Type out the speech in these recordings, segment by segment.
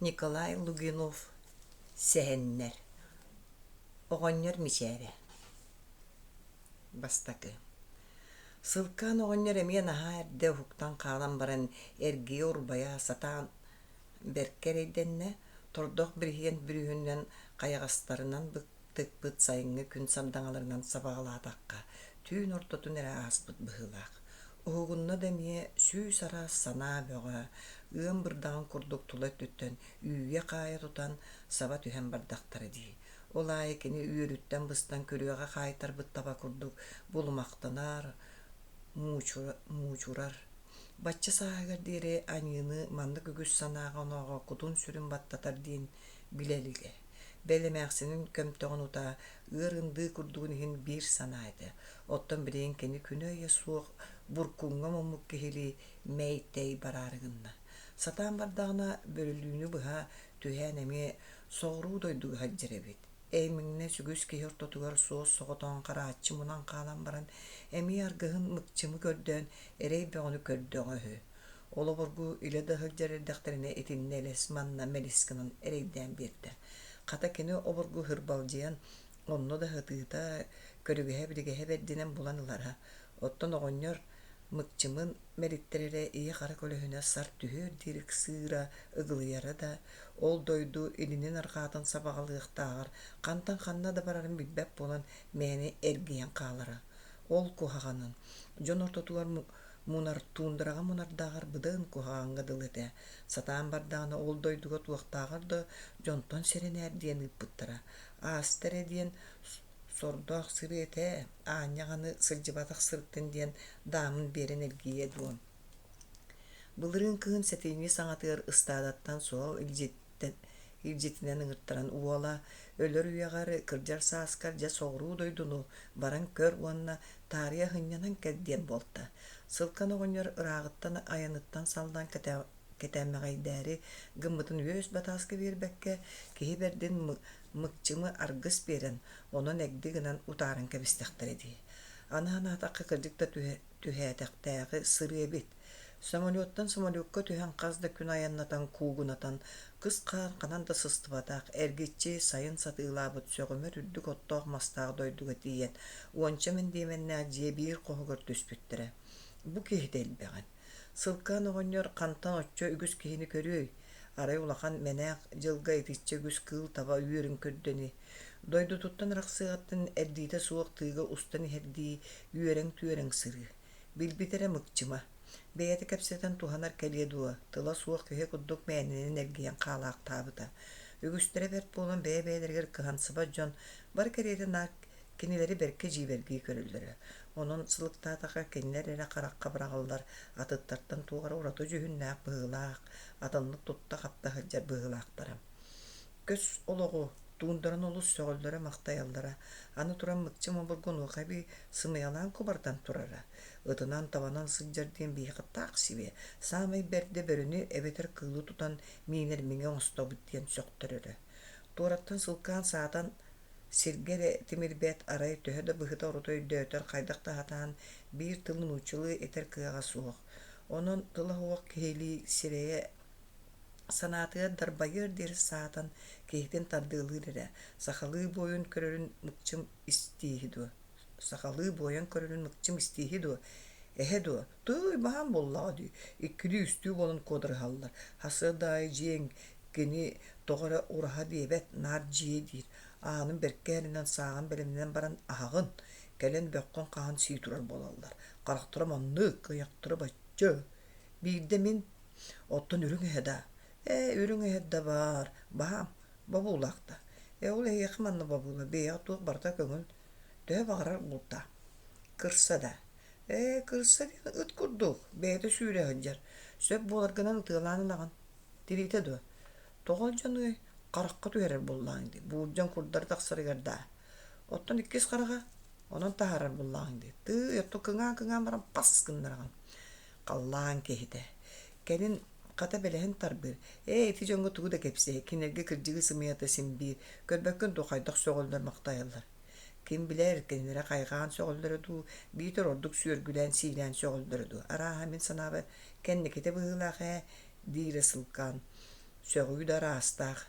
Николай Лугинов сэһэннэр. Оҕонньор мичээрэ. Бастакы. Сылкаан оҕонньор эмиэ наһаа эрдэ уһуктан хаалан баран эргии урбая сатаан беркерейдэннэ тордох бириһиэн бүрүһүнэн хайаҕастарынан быктыкпыт сайыҥҥы күн сардаҥаларынан сабаҕалаатахха түүн ортотун эрэ ааспыт быһыылаах. Уһугунна да эмиэ сүүс араас санаа бөҕө ыам бырдаҕын курдук тула түттэн үүе хаайа тутан саба түһэн бардахтара дии. Олаайы кини үөрүттэн быстан көрүөҕэ хаайтарбыт таба курдук булумахтанаар муучурар. Бачча сааһыгар диэри аньыыны маннык үгүс санааҕа оноҕо кутун сүрүн баттатар диэн билэлигэ. Бэлэмээхсинин көмтөҕүн утаа ыар ындыы курдугун иһин биир санаайды. Оттон билигин кини күнү ыйа суох буркуҥҥа муммук киһили мэйтэй бараарыгынна. Сатаан бардаҕына бөлүлүүнү быһа түһээн эмиэ соҕуруу дойдуга хаджар эбит. Эймиҥне сүгүс киһи ортотугар суос соҕотоон харааччы мунан хаалан баран эмиэ аргыһын мыкчымы көрдөөн эрэй бөҕөнү көрдөҕө үһү. Олоборгу илэ да хаджар эрдэхтэринэ итиннэ элэс манна мэлискинан эрэйдээн биэрдэ. Хата кини оборгу хырбалдьыан онно да хытыыта көрүгэһэ билигэһэ бердинэн булан ылара. Оттон оҕонньор мыкчымын мэриттерэрэ ийэ хара көлөһүнэ сар түһүөр диирик сыыра ыгылыйара да ол дойду илинин арҕаатын сабаҕалыахтааҕар хантан ханна да барарын билбэп булан мэни эргийэн хаалара. Ол куһаҕанын дьон ортотугар туундараҕа мунардааҕар быдаын куһаҕаҥҥа дылытэ. Сатаан бардаҕына ол дойдуга туохтааҕар да дьонтон сэрэнээр диэн ыыппыттара. Аастэрэ диэн сордоох сыры этэ аанньаҕаны сылдьыбатах сырыттын диэн даамын биэрэн эргийэ дуон. Былырыын кыһын сэтиини саҥатыгар ыстаадаттан суол илдьитинэн ыҥыртаран уола өлөр үөҕэр кырдьар сааскар дьэ соҕуруу дойдуну баран көр уонна таарыйа хынньанан кэлдиэн буолта. Сылкан оҕонньор ырааҕыттан айаныттан саллан кэтээмэҕэйдээри гыммытын үөс батааска биэрбэккэ киһи бердин мыкчымы аргыс биэрэн онон эгди гынан утаарын кэбистэхтэр дии. Анаһанаатахха кырдьык да түһээтэхтээҕи сыры эбит. Самолеттан самолетка түһэн хас да күн аяннатан куугунатан кыс хаан ханан да сыстыбатаах эргиччи сайын сатыылаабыт сөҕөмөр үрдүк оттоох мастаах дойдуга тиийэн уонча мен диэмэннээх дьиэ биир хоһугар түспүттэрэ. Бу киһи да илбэҕин. Сылкаан оҕонньор хантан оччо үгүс киһини көрүөй. Арай улахан мэнээх дьылга итиччэ үгүс кыыл таба үөрүн көрдөни. Дойду туттан рахсыгаттын эрдиитэ суох тыыга устан иһэрдии үөрэң-түөрэң сыры. Билбитэрэ мыкчыма. Бэйэти кэпсэтэн туханар кэлиэ дуо, тыла суох киһи курдук мээнинин эргийэн хаалаахтаабыта. Үгүстэрэ берт буолан бэйэ-бэйэлэригэр кыһансыба дьон бар кэриэтэ наак кинилэри берке дьиибэргии көрүллэрэ. Онон сылыктаатаха кинилэр эрэ харахха быраҕаллар атыттартан тугара ураты жүһүннээх быһыылаах, атаннык тутта хапта хаджар быһыылаахтара. Көс олоҕу туундаран олус сөҕөллөрө мактайаллара, аны туран мыкчым обургунууха би сымыялаан кубартан турара. Ытынан табанан сылдьар диэн биихыттаах сибе, саамай берде бөрүнү эбетер кыылы тутан миинер миҥэ оҥостобут диэн сөктөрөрө. Туураттан сылкаан саатан сиргере тимирбэт арай төһө да быһыта орутой дөөтөр хайдах таһатаан биир тылын учулы этер кыаҕа суох. Онон тыла хуох киһилии сирэйэ санаатыа дарбайыр диэри саатан киһитин тардыылыыр эрэ сахалыы буойун көрөрүн мыкчым истииһи дуо. Эһэ дуо, тыый баһан буллаҕа дии, иккилии үстүү болун куодырыһаллар. Хасыа даайы дьиэҥ кини тоҕора ураһа диэбэт наар дьиэ диир. Аанын беркээһэринэн сааҕын бэлэмнэн баран аһаҕын кэлэн бөххөн хаһан сии турар буолаллар. Харахтара маннык, кыйахтара бачча. Биирдэ мин оттон үрүҥ эһэ да. Үрүҥ эһэ да баар, баһам, бабуулаахта. Ол эһиэхэ манна бабуула, бэйэҕэ туох барыта көҥүл төһө баҕарар булта. Кырса да. Кырса диэн ыт курдук, бэйэтэ сүүрэ хаджар. Сөп буоларгынан ытыалаан ылагын. Тириитэ дуо. Тоҕол дьон харахха түһэрэр буллааҥ ди. Буурдьан курдар тахсарыгар даа. Оттон иккис хараҕа, онон таһаарар буллааҥ ди. Тыый отто кыҥаан баран пас гыннараган. Халлаан киһитэ. Кэлин хата бэлэһин тарбыр. Ити дьонго тугу да кэпсэһи, кинэргэ кырдьыгы сымыйата симбиир, көрбөккөн тухайдах сөҕөллөр мактайаллар. Ким билэр кинилэри хайгаан сөҕөллөрө дуу, биитер ордук сүөргүлээн сиилээн сөҕөллөрө дуу. Арааһа мин санаабы кэнниките быһыылаах диире сылкаан. sögüy da rastaq.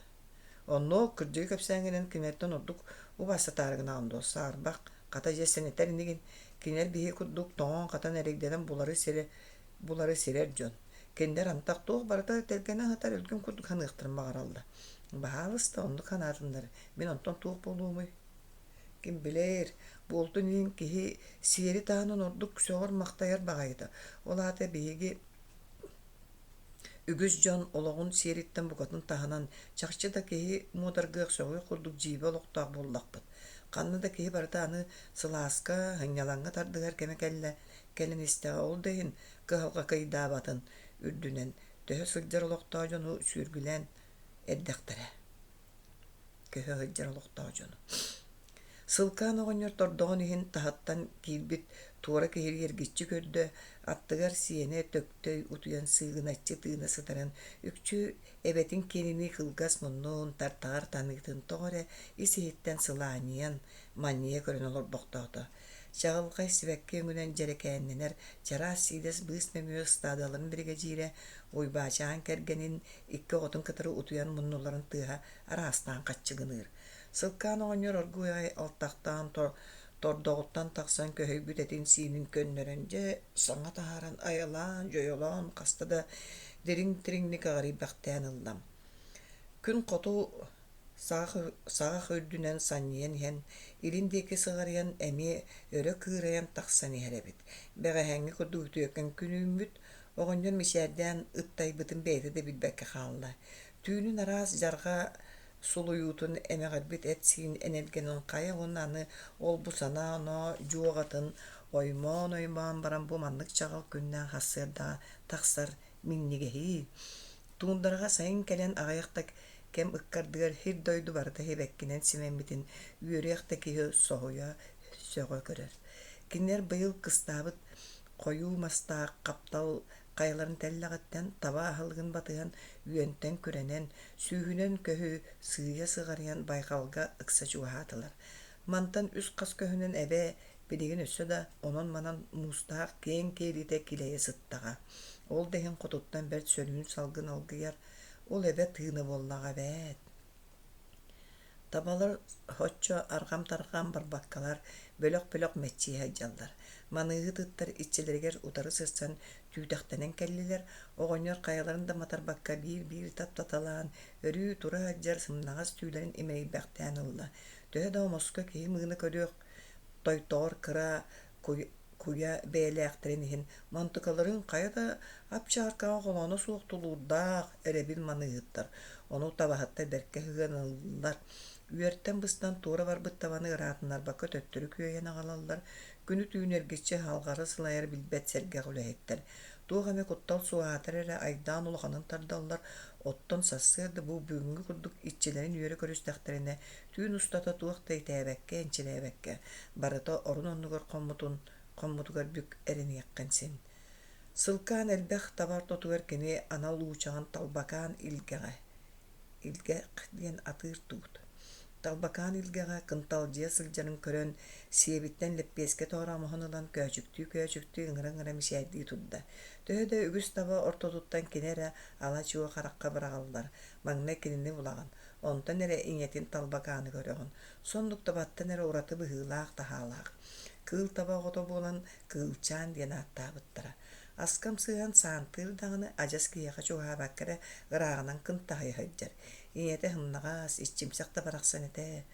Onno kırjıy köpsängenen kinerden orduk ubassa tarıgına ando sarbaq kata jeseneter inigin kiner bihi kudduk toğon katan erigdeden buları sirer jon. Kender antaq toğ barata telkene hatar ölgün kudduk hanıqtırın bağıraldı. Bahalısta ondu kanatınları. Ben ondan toğ boluğumu. Kim bilir, bu oldu nin kihi siyeri tağının orduk söğür maqtayar bağaydı. Ola da bihigi ügüz jon oloğun siyeritten bukatın tahanan çakçı da kihi modargıaq söğüy kurduk jibi oloqtaq bollaqpıt. Kanlı da kihi barata anı Sılaska, Hañalanga tardıgar keme kellen isteği ol deyin kıhalga kıyda batın ürdünen. Töhü sılcar oloqtaq jonu sürgülen eddeqtere. Köhü hıccar oloqtaq jonu. Sılkan oğonñor tordoğun ihin tahattan kilbit tuğra kehir yergitçi kördü, attıgar siyene töktöy utuyan sığınatçı tığına sıtaran, ükçü ebetin kenini kılgas munnun tartar tanıtın toğre, isihitten sılaniyan, manniye körün olur boqtağıda. Çağılgay sivekke öngünen jerekännener, çara sides bıs memöö stadaların birge jire, oybaçağın kergenin ikke otun kıtırı utuyan munnuların tığha arastan kaççıgınır. Sılkan oğonñor orguay altaqtan tordoğuttan taqsan köhöybütetin sinin könnörönce saňa taharan ayalan, joyolan, kastada derin tiringlik ağrı baqtän ıllam. Gün qotu sağa hördünen sanniyen hen, ilindeki sığaryan emi öre kırayan taqsan iherebit. Beğehängi kudu ütüyöken günümbüt, oğonñor mişerden ıttaybıtın beyti de bilbekke xalla. Tüünün aras jarga suluyutun emeğerbit etsin enelgenin kaya onanı ol bu sana ona juogatın oyman baran bu manlık çağal günnen hasırda taqsar minnigehi. Tuğundarga sayın kelen ağayaktak kem ıkkardıgar hir doydu barda hebekkinen simenbitin üyörüyaktaki soğuya söğü görür. Kinler bayıl kıstabıt koyu mastaq kaptal kayaların tellagıtten taba ahılgın batıyan üyönten körenen, süühünen köhü sığıya sığarayan baykalga ıksa juhatılar. Mantan üst kas köhünen ebe biligin össö da onon manan mustaq ken kelite kileye sıttaga. Ol dehin kotuttan bert sölüğün salgın algıyar, ol ebe tığını bollaga bet. Tabalar hoçço argam targam barbakkalar bölök meççiye hajjallar. Manığı tıttar iççilerger utarı sırsan tüydaktanen kelliler, oğonñor kayalarında matarbakka bir tatalan, örü tura hajjar sımnağız tüylerin imeyi bäktän ılla. Töhe da Moskva kehi mığını körüök, toytor kıra kuya beýlektirihin mantıkaların kayada apçarka golona suuktuluurdaq erebil manıgıttar. Onu tabahatta berke hıganıllar. Üertten bıstan tuğra var bıttavanı ıraatınlar baka töttürü köyene alallar. Günü tüyün ergitçe halgarı sılayar bilbet serge gülehekler. Tuğame kuttal suatar ere aydan ulğanın tardallar. Otton sassırdı bu büyüngü kurduk iççilerin yörü körüstekterine tüyün ustata tuğaktay täbekke ençilebekke. Barata orun onnugar kommutugar bük erini yakkensin. Sılkan elbэх tabar totugar kini anal uçağın talbakan ilge diyen atır tuğut. Talbakan ilgeğe kıntalcıya sılcanın körön siyebitten leppeske toğramahınılan köçüktü ıngıra mişerdiği tudda. Töhöde ügüs taba ortoduttan kinere ala çuğa karakka bırağallar. Mağna kinini bulağın. Ondan ere inyetin talbakanı görüğün. Sondukta battan ere uratı bıhılağ tahalağ. Kıl taba oto bolan kılçan diyen hatta bıttıra. Askam sığan sağıntır dağını acas kiyağa çuğa bakkara ırağınan kıntahı hajjar. İyete hınnagas içimsakta baraksan ete.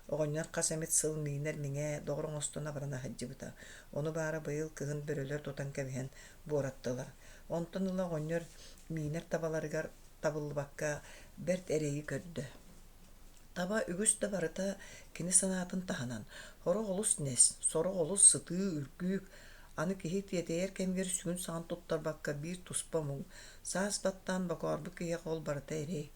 Oğonñor kasamet sıl miner mine doğrun ostuna barana hajjibıta. Onu bara bayıl kıhın böröler tutan kebihen borattılar. Ondan ıla oğonñor miner tabalarıgar tabıllı bakka bert ereyi kördü. Taba ügüs de barıta kini sanatın tahanan. Horo olus nes, soru olus sıtığı ürküyük. Anı kihit yeteyer kemger sügün sağın tuttar bakka bir tuspa mung. Saas battan baka arbu kiyek ol barıta erey.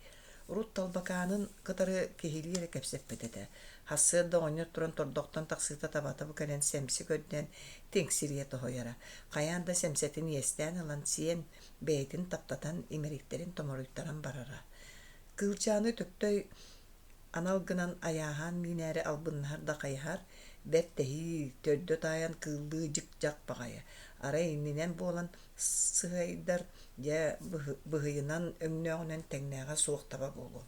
Urut talbakanın kıtarı kehiliyere kepseppetete. Hassırda oğonñor turan tordoktan taksıta tabata bu kalen semsi ködden tenksiriyeti hoyara. Kayanda semsetin yesten alan siyen beytin taptatan imeriklerin tomoruytaran barara. Kılçanı töktöy analgınan ayahan mineri albınlar da kayhar, bertehi töddöt ayan kıldığı jık-jak bagaya. ара иннинен болан сыһайдар я быһыйынан өҥнөҕүнэн тэҥнээҕэ суохтаба буолу.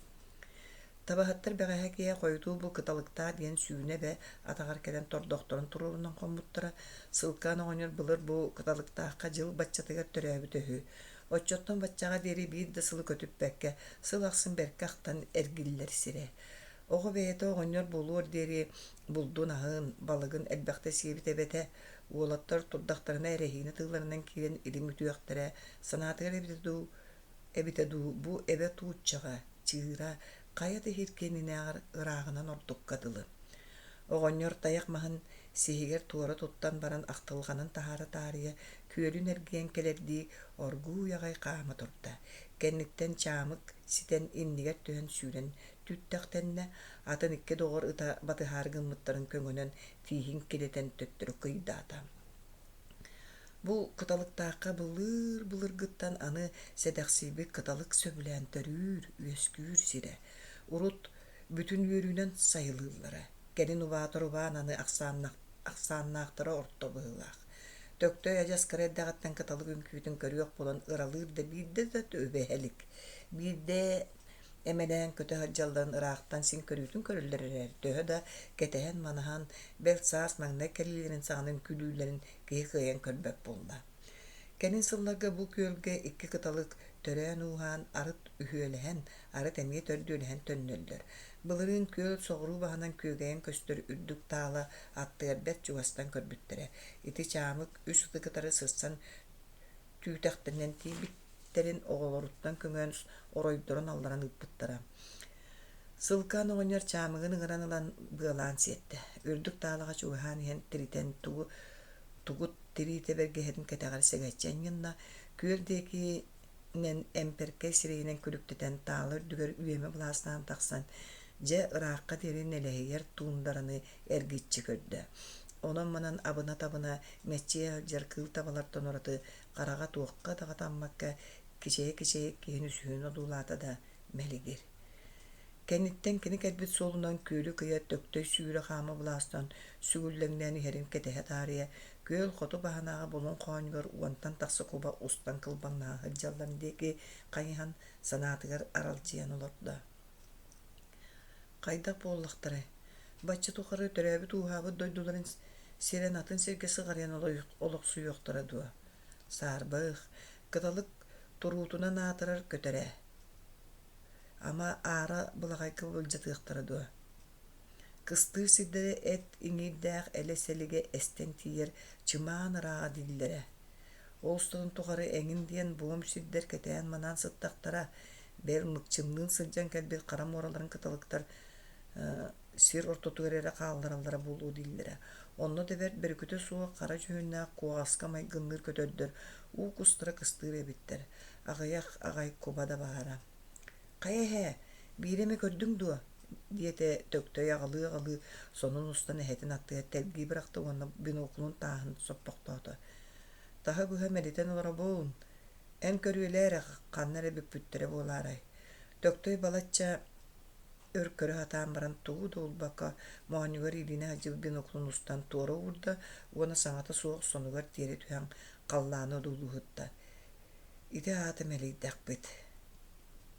Табаһаттар бэҕэһэ киэ хойутуу бу кыталыктаа диэн сүүнэ бэ атаҕар кэлэн тордохторун туруурунан хоммуттара сылкаан оҕонньор былыр бу кыталыктаахха жыл баччатыгар төрөөбүтэ үһү. Оччоттон баччаҕа диэри биир да сылы көтүппэккэ сыл ахсын бэркэ ахтан эргиллэр сире. Оҕо бэйэтэ оҕонньор булуор диэри булдун аһыын балыгын элбэхтэ сиэбитэ бэтэ уолаттар турдахтарына эрэһиини тыыларынан киирэн илим үтүөхтэрэ санаатыгар эбитэ дуу бу эбэ тууччаҕа чыыра кайа тыһиркиэнинээҕэр ырааҕынан ордукка дылы. Оҕонньор тайах маһын сиһигэр туора туттан баран ахтылҕанын таһаара таарыйа күөлүн эргиэн келэрдии оргуу ягай хаама турда. Кэнниттэн чаамык ситэн иннигэр төһөн сүүрэн түттэхтэннэ атын икки доҕор ыта батыһаар гыммыттарын көҥөнөн тииһин килэтэн төттөрү кыйдаата. Бу кыталыктаакка былыр-былыргыттан аны сэдэхсиибик кыталык сөбүлээн төрүүр, үөскүүр сире. Урут бүтүн үөрүүнэн сайылыыллара. Кэнин убаатар убаан аны ахсааннаахтара орто быһылаах. Төктөй ажас кырэддагаттан кыталык үҥкүүтүн көрүөх болон ыралыыр да биирдэ да төбэһэлик. Биирдэ эмэлээн көтө хаджалларын ыраахтан син көрүүтүн көрүллэрэрэр төһө да кэтэһэн манаһан белсаас маҥнай кэлилэрин саҕанын күлүүлэрин киһи кыайан көрбөп булла. Кэнин сылларга бу күөлгэ икки кыталык төрээн уһаан арыт үһүөлэһэн, арыт эмиэ төрдүөлэһэн төннөллөр. Былырыын күөл соҕуруу баһанан күөгэйэн көстөр үрдүк таала аттыарбэт чугастан көрбүттэрэ. Ити чаамык үс ытыкытары сырсан түүтэхтэнэн тиибиттерин оҕолоруттан көҥөн оройдорун алларан ыппыттара. Сылкаан оҕонньор чаамыгын ыҥыран ылан быалаан сиэтэ. Үрдүк таалаҕа чугаһаан иһэн тиритэн тугут тириите бэргэһэтин кэтэҕэр сэгэччэнньинна күөл диэкинэн эмперкэ сирэйинэн күлүктэтэн таала үрдүгэр үөмэ былааснаан тахсан дьэ ыраакка диэрин элэһигэр туундараны эргиччи көрдө. Онон манан абына-табына мэччиэ алдьар кыыл табалартан ораты хараҕа туохха даҕа таммакка кичэйэ киһин үсүһүн одуулаата да мэлигир. Кэнниттэн кини кэлбит суолунан күөлү кыйа төктөй сүүрэ хаама булаастан сүгүллэҥнээн иһэрин кэтэһэ таарыйа күөл хоту баһанааҕа булун хооньугар уонтан тахсы куба устан кылбаннаа хылдьаллан диэки хайыһан санаатыгар аралдьыйан олордо. Хайдах буоллахтара, бачча тухары төрөөбүт уһаабыт дойдуларын сирэн атын сиргэ сыҕарыан олохсуйуохтара дуо. Саарбаых, кыталык туруутунан аатырар көтөрэ. Ама аара былаҕайкы былдьатыахтара дуо. Кыстыы сирдэрэ эт иҥиирдээх элэ-сэлигэ эстэн тиийэр чымаан ырааҕа дииллэрэ. Оостон тухары эҥин диэн буом сирдэр кэтээн манаан сыттахтара, бэл мыкчымныын сылдьан кэлбит хара муораларын кыталыктар сир ортотугар эрэ хааллараллара булуу дииллэрэ. Онно дэбэр бэркүтэ суох хара дьүһүннаах куоҕаска майгынныыр көтөрдөр уу кустара кыстыыр эбиттэр. Аҕыйах аҕай куба да баара. Хайа-хэ, биирэми көрдүң дуо диэтэ төктөй аҕалыы сонун устан эһэтин аттыа тэлгии бырахта уонна бинокулун тааһын соппохтоото. Таһа быһа мэлитэн олоробуун, эн көрүөлээри ханнар эбиппүттэрэ буолаарай. Төктөй балачча өркөрө хатаан баран тугу доолбакка моонньугар илине ажыл бинокулун устан туора уурда уона саҥата суох сонугар тиэри түһэн халлааны одуулуһутта. Ити аата мэлийдэхпит.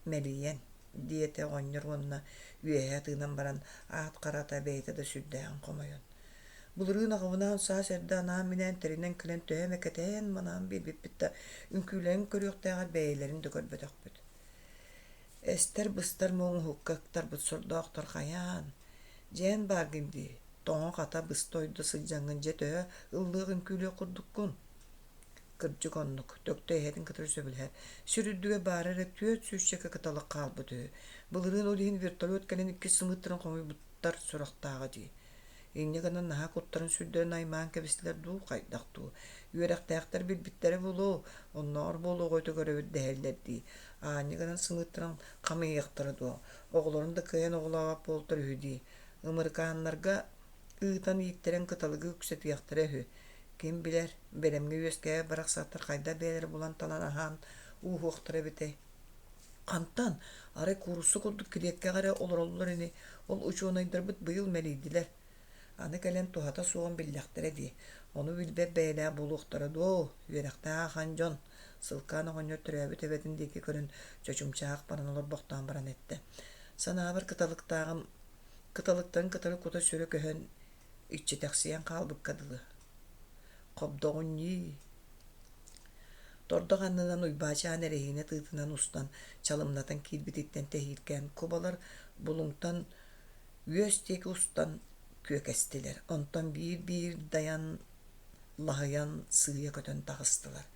Мэлийэн диэте оҕонньор уонна үөһэ тыынан баран аат харата бэйэтэ да сүрдээн хомойон. Булырыын аҕабынаан саас эрдэ анаан минэн тэринэн кэлэн төһөм экэтээн манаан биирбиппитта үҥкүүлэн көрүөхтээгэр бэйэлэрин да көрбөтөхпүт. Эстэр быстар муҥ хуккактарбыт сурдоохтор хайаан. Дьээн бааргинди, тоҥо хата быста ойдо сылдьаҥҥын дьэ төһө ыллыах үҥкүүлүө курдуккун. Кырдьык оннук, төктөй эһэтин кытары сөбүлэһэр. Сүрүрдүгэ баарары түөт сүүсчэкэ кыталык хаалбыт үһү. Былырыын олиһин вертолет кэлэн икки сымыттарын хомуйбуттар сурахтааҕа дии. Инне гынан наһаа куттарын сүрдөрөн аймаан кэбистилэр дуу хайдах дуу. Үөрэхтээхтэр билбиттэрэ булуу, онноор буолуоҕойто көрөбүт дэһэллэр дии. Аанньа гынан сымыттарын хамыйыахтара дуу. Оҕолорун да кыайан оҕолообап буолтар үһү дии. Ымырыкааннарга ыытан ииттерэн кыталыгы үксэтиэхтэрэ үһү. Ким билэр, бэрэмҥэ үөскэбэ барахсаттар хайда бээлэр булан талан аһаан уухуохтара битэ. Хантан, арай курусу курдук килиэккэҕэрэ олороллор ини, ол учуунайдарбыт быйыл мэлийдилэр. Аны кэлэн тухата суоҕун биллэхтэрэ дии. Onu bilbep beyle buluqtara do, yürekta xanjon. Sılkan oğonñor төрөөбүтэ betindeki körün çöçümçaaq baran olur boqtan baran etti. Sanabır kıtalıktan kıtalık kuta sürü köhön içi taksiyan kalbık kadılı. Qobdoğun yi. Tordoğanlıdan uybaçan erehine tığtınan ustan çalımlatan kilbititten tehirken kubalar bulungtan üyösteki ustan kök estiler. Ondan bir dayan lahayan sığıya kötön tağıstılar.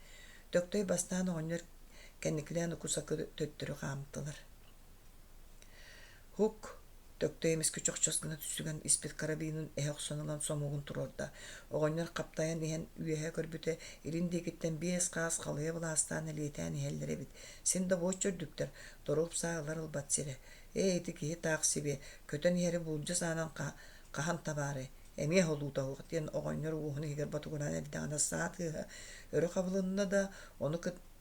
Döktөй бастан оҕонньор кэнникилээн укусакы төттөрү хаамтылар. Хук төктөймес күчөкчөс гына түстүгэн испит карабинын эхоксонолан сомугун турорда. Оҕонньор каптайан иһэн үөһэ көрбүтэ илиндегиттен 5 каас халыя булаастаан элиэтэн иһэллеребит. Син да боочөрдүктер торуп саагылар ылбат сире. Эйти киһи таах сиби көтөн иһэри булжа саанан кахан табаары. Эмие холуута угтен оҕонньор уухуну хигер батугунан элдэгана саатыга өрө кабылынна да ону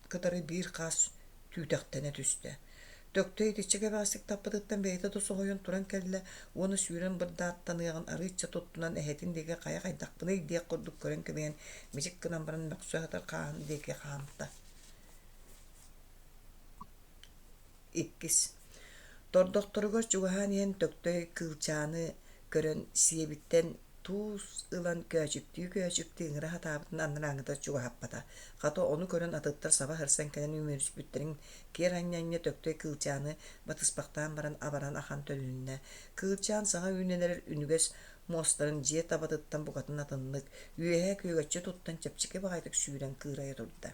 кытары бир каас түүтэхтене түстэ. Төктөй тичеге басык таппытыттан бейте тосоһойон туран келле уону сүүрен бырдааттаныагын арыычча туттунан эһетин деге кая кайдакпыны диэк курдук көрөн кебен мижик кынан баран мөксөһөтөр каан деге хаамта. Иккис тордокторугор чугаһаан иһэн төктөй кылчааны көрөн сиэбиттен туус ылан көчүктүү ыңыра хатаабытын анныраңыта чугаһаппата. Хато ону көрөн атыттар саба хырсан кэнен үмүрүспүттерин кер анньанья төктөй кылчааны батыспактаан баран абаран ахан төлүннэ. Кылчаан саҥа үүнелер үнүгэс мостарын жие табатыттан бугатын атыннык үөһэ күйөччө туттан чепчике багайтык сүүрен кыырайа турда.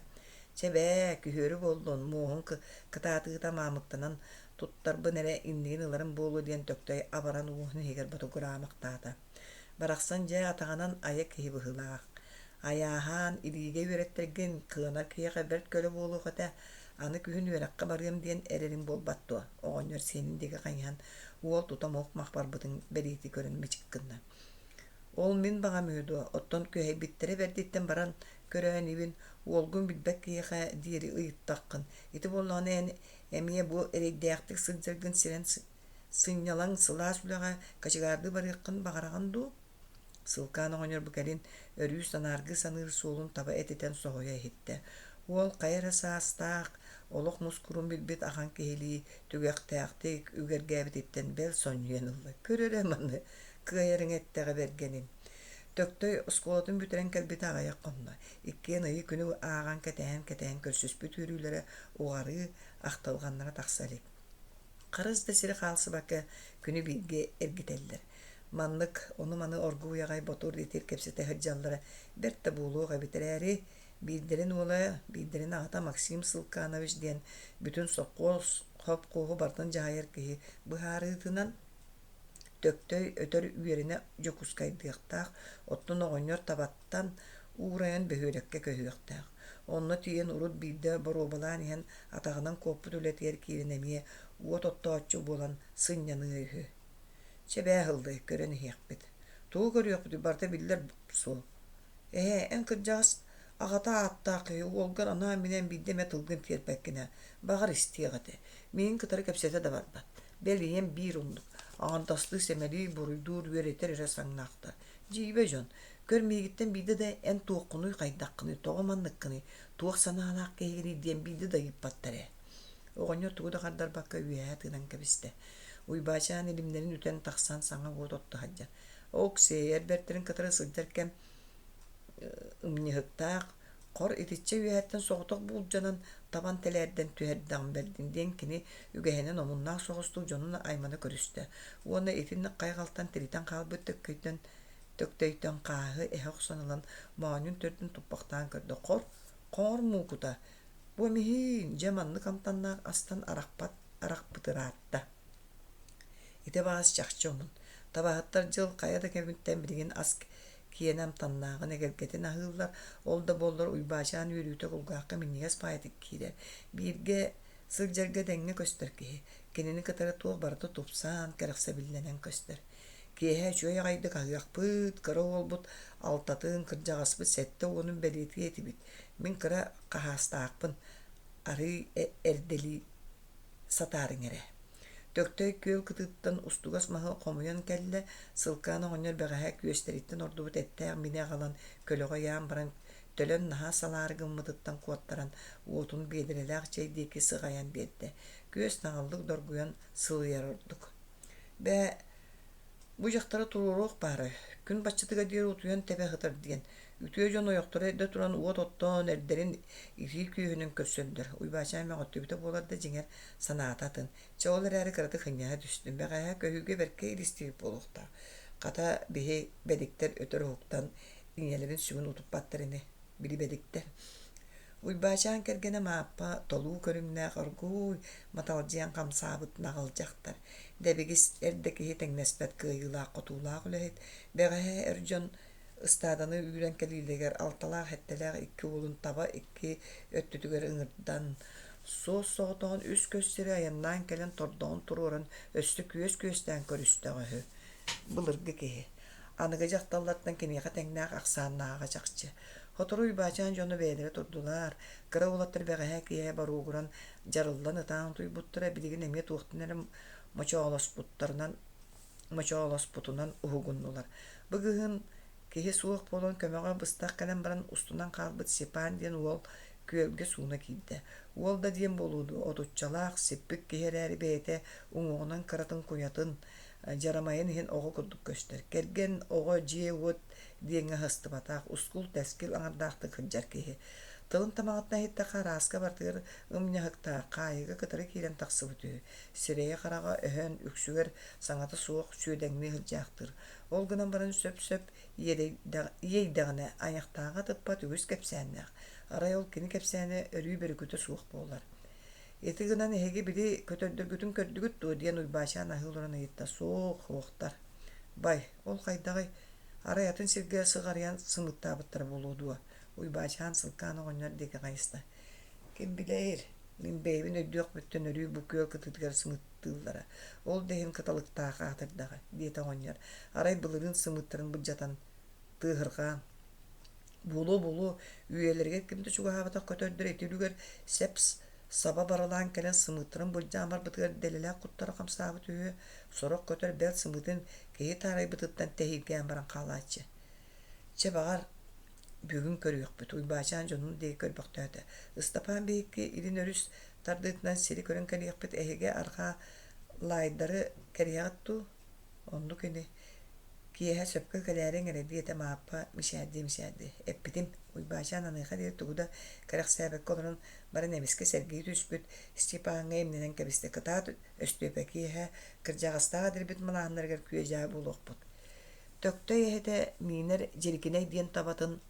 Чебээ күһөрү болдон муухун кытаатыыта маамыктанан туттарбын эре иннигин ыларын буолу диэн төктөй абаран уухун хигер батугураамактаата. Барахсан жа атаганан ая киһи быһылаах. Аяаһаан илиге үөреттерген кыанар киэхэ берт көлө буолуухата аны күһүн үөрэккэ барыам диэн эрерин болбаттуа. Оҕонньор сиэнин диге хайыһан уол тутамоох махбарбытын бериити көрөн мичиккынна. Ол мин баҕа мүйдуа, оттон күөһэйбиттере бердиттен баран көрөөн ибин уолгун билбэк киэхэ диэри ыйыттаххын. Ити боллоона эмиэ бу эрейдээхтик сылдьаргын сирен сынньалаң сылаа сүлэҕэ качыгаарды барыаххын баҕараган дуу. Сылкаан оҕонньор букарин өрүү санааргы саныыр суолун таба этитен соһуйа иһитте. Уол хайара саастаах олох мускурун билбит ахан киһилии түгэхтээхтик үгэргээбититтен бэл сонньуйан ылла. Көрөрө маны кыайарың эттэҕэ бэргэним. Төктөй оскуолатын бутэрэн кэлбит аҕайа хонно. Иккиэн ыйы күнү ааҕан кэтээн көрсүспүт үрүүлэрэ уҕары ахталганнара тахсалик. Харыс да сири хаалсыбакка күнү биирге эргителлер. Маннык ону маны оргууягай ботур дитир кепсете хыджаллара берте буулууга битерээри биирдерин уола биирдерин аата Максим Сылканович диэн бүтүн соккоос хоп кууху бартын жаайар киһи быһаарыытынан төктөй өтөр үерине жокускайдыахтаах оттун оҕонньор табаттан уурайан бөһүөлекке көһүөхтаах. Онно тиен урут биирдэ боруобалаан иһэн атаҕынан куоппут үлэтиэр кииринэмие уот оттооччу буолан сынньаны үһү. Чебээ хылды көрөн иһиэхпит. Туу көрүөхпүт барта биллер суу. Эн кырдьаас аҕата ааттаакы уолгар анаа минэн биирдеме тылгын тиэрбэккине баҕар истиэҕэтэ. Миин кытары кэпсэтэ да барбат. Белиэм биир ундук. Аҕантасты сэмэлии буруйдуур үөретер эрэ саҥнаахта. Дьиибэ дьон. Көрмиигиттен биирдэ да эн туоххунуй хайдаххыны, тоҕоманныккыны, туох санаалаах киһигини диэн биирдэ да ыйыппаттарэ. Оҕонньор тугу да хардарбакка үөһэ тыынан кэбистэ. Уйбачаан илимнерин үтэн тахсан саҥа уот оттуһаджа. Оксейер бертерин кытары сылдьаркэм ымньыһыктаах хор итиччэ үөһэттэн соҕотох булдьанан табан телээрдэн түһэрдэҕин бердин диэн кини үгэһэнэн омуннаах соҕустуу дьонун айманы көрүстэ. Уонна итинник хайгалтан тиритэн хаалбыт төктөйтөн кааһы эһэ охсонолан маанүн төрдүн туппахтаан көрдө хор муукута. Бу эмиһин дьэ камтаннаах астан арахпытыраатта. Ите баас чахчы онун. Табаһаттар дьыл кая да кэбиттэн билигин ас киенэм таннааҕын эгэргэтин аһыыллар ол да буоллар уйбаачаан үөрүүтэ кулгаахха миннигас паайтык киирэр. Бииргэ сылдьарга дэҥҥэ көстөр киһи. Кинини кытары туох барыта тупсаан кэрэхсэбиллэнэн көстөр. Киэһэ үчүгэй аҕайдык аһыахпыт, кыра уолбут алтатын кырдьаҕаспыт сэтте уонун бэлиэти этибит. Мин кыра хаһаастаахпын арый эрдели сатаарыҥ эрэ. Töktөй көөл кытыттан устугас маһы комуян кэллэ сылкааны оҕонньор бэҕэһэ күөстэриттэн ордубут эттээх минэ галан көлөҕө яан баран төлөн наһаа салаары гыммытыттан куоттаран уотун биэдэрэлээх чэйдиэки сыҕайан биэрдэ. Күөс наҕаллык доргуян сылыйар ордук. Бэ бу дьахтара туруоруох баары. Күн баччытыга диэр утуйан тэбэ хытар диэн. Үтүө дьон ойохтору эдэ туран уот оттоон эрдерин iri күүһүнүн көссөлдөр. Уйбаачаан мэҕоттубута буоларда дьиҥэр санаататын. Чаол эрээри кыраты хыньяа түстүн. Бэҕэһэ көһүүгэ берке илистиир буолуохтаах. Хата биһи бэдиктэр өтөр уһуктан иҥэлэрин сүгүн утуппаттарыны били бэдиктэр. Уйбаачаан кэргэнэ мааппа толуу көрүҥнээх оргууй маталдьыан хамсаабыт наҕалдьахтар. Дэбигис эрдэ киһи тэҥнэспэт кыайыылаах хотуулаах үлэһит. Бэҕэһэ өрдьөн ыстааданы үүрэн кэлиилэгэр алталаах хэттэлээх икки уолун таба икки өттүтүгэр ыҥырдан соос соҕотоҕун үс көссүрэ аяннаан кэлэн тордоҕун туруоран өстө күөс-күөстээн көрүстэҕэһү. Былыргы киһи. Аныгы дьахталлаттан киниэхэ тэҥнээх ахсааннааҕа чахчы. Хотору уйбаачаан дьону бэйэлэрэ турдулаар. Кыра улаттар бэҕэһэ киэһэ баруугуран жарыллан ытаан туйбуттара билигин эмиэ туохтунэрэ мочоолоспутунан уһугуннулар. Быгыһын киһи суох буолан көмөҕө быстах кэлэн баран устунан хаалбыт Сепаан диэн уол күөлгэ сууна киирдэ. Уол да диэн болууду отуччалаах сиппик киһи эрээри бэйэтэ уҥуҕунан кыратын куйатын жарамайын иһин оҕо курдук көстөр. Кэрген оҕо дьиэ уот диэҥҥэ хыстыбатаах ускул тэскил аҥардаахтык хылдьар киһи. Тылын тамаҕатна иһитэ Хараска бартыгар ымньаһыктаах хаайыга кытары киирэн тахсыбыт үһү. Сирэйэ хараҕа өһөн үксүгэр саҥата суох сүөдэҥни хылдьаахтыр. Ол гынан баран сөп-сөп иэйдэҕинэ аñахтааҕа тыппа түгүс кэпсээннээх. Арай ол кини кэпсээне өрүү бөрүкүтэ суох буолар. Ити гынан эһиги били көтөрдөргүтүн көрдүгүт дуу диэн уйбаачаан аһыылоран ыйытта суох хуохтар. Бай, ол хайдағай. Арай атын сиргэ сыҕарыйан сымыттаабыттара болуудуа. Уйбаачаан сылкаан оҕонньор диэки хайыста. Ким билэйир, мин бэйбин өйдүөх бүттөн өрүү бу күөл кытыытыгар сымыттыыллара. Ол дэһин кыталыктаах атырдьаха диэт оҕонньор. Арай былырын сымыттарын былдьатан тыаһыргаан. Булу үйэлэригэр кимди чугаһаабатах көтөрдөр этилүгэр сепс саба баралаан кэлэн сымыттарын былдьаан барбытыгар дэлэлээх куттара хамсаабыт үһү сорох көтөр бэл сымытын киһи таарайбытыттан тэһииргээн баран хаалааччы. Чебаҕар бүгүн көрүөхпүт уйбаачаан дьонун дии көрбөхтөөтө. Ыстапаан биһикки илин өрүс тардыытынан сири көрөн кэлиэхпит эһигэ арҕаа лайдары кэриэҕиттуу онну кини киэһэ сөпкө кэлээриң эрэ диэтэ мааппа мичээрэ эппитим уйбаачаан аныыха диир тугуда кэрэхсээбэккэ олорон баран эмиске сэргии түспүт Степааҥҥа эмнэнэн кэбистэ кытаат өстүөпэ киэһэ кырдьаҕастаах адырбит малааннарыгар күөжää булуохпут. Төктөй эһэтэ миинэр дьирикинэй диэн табатын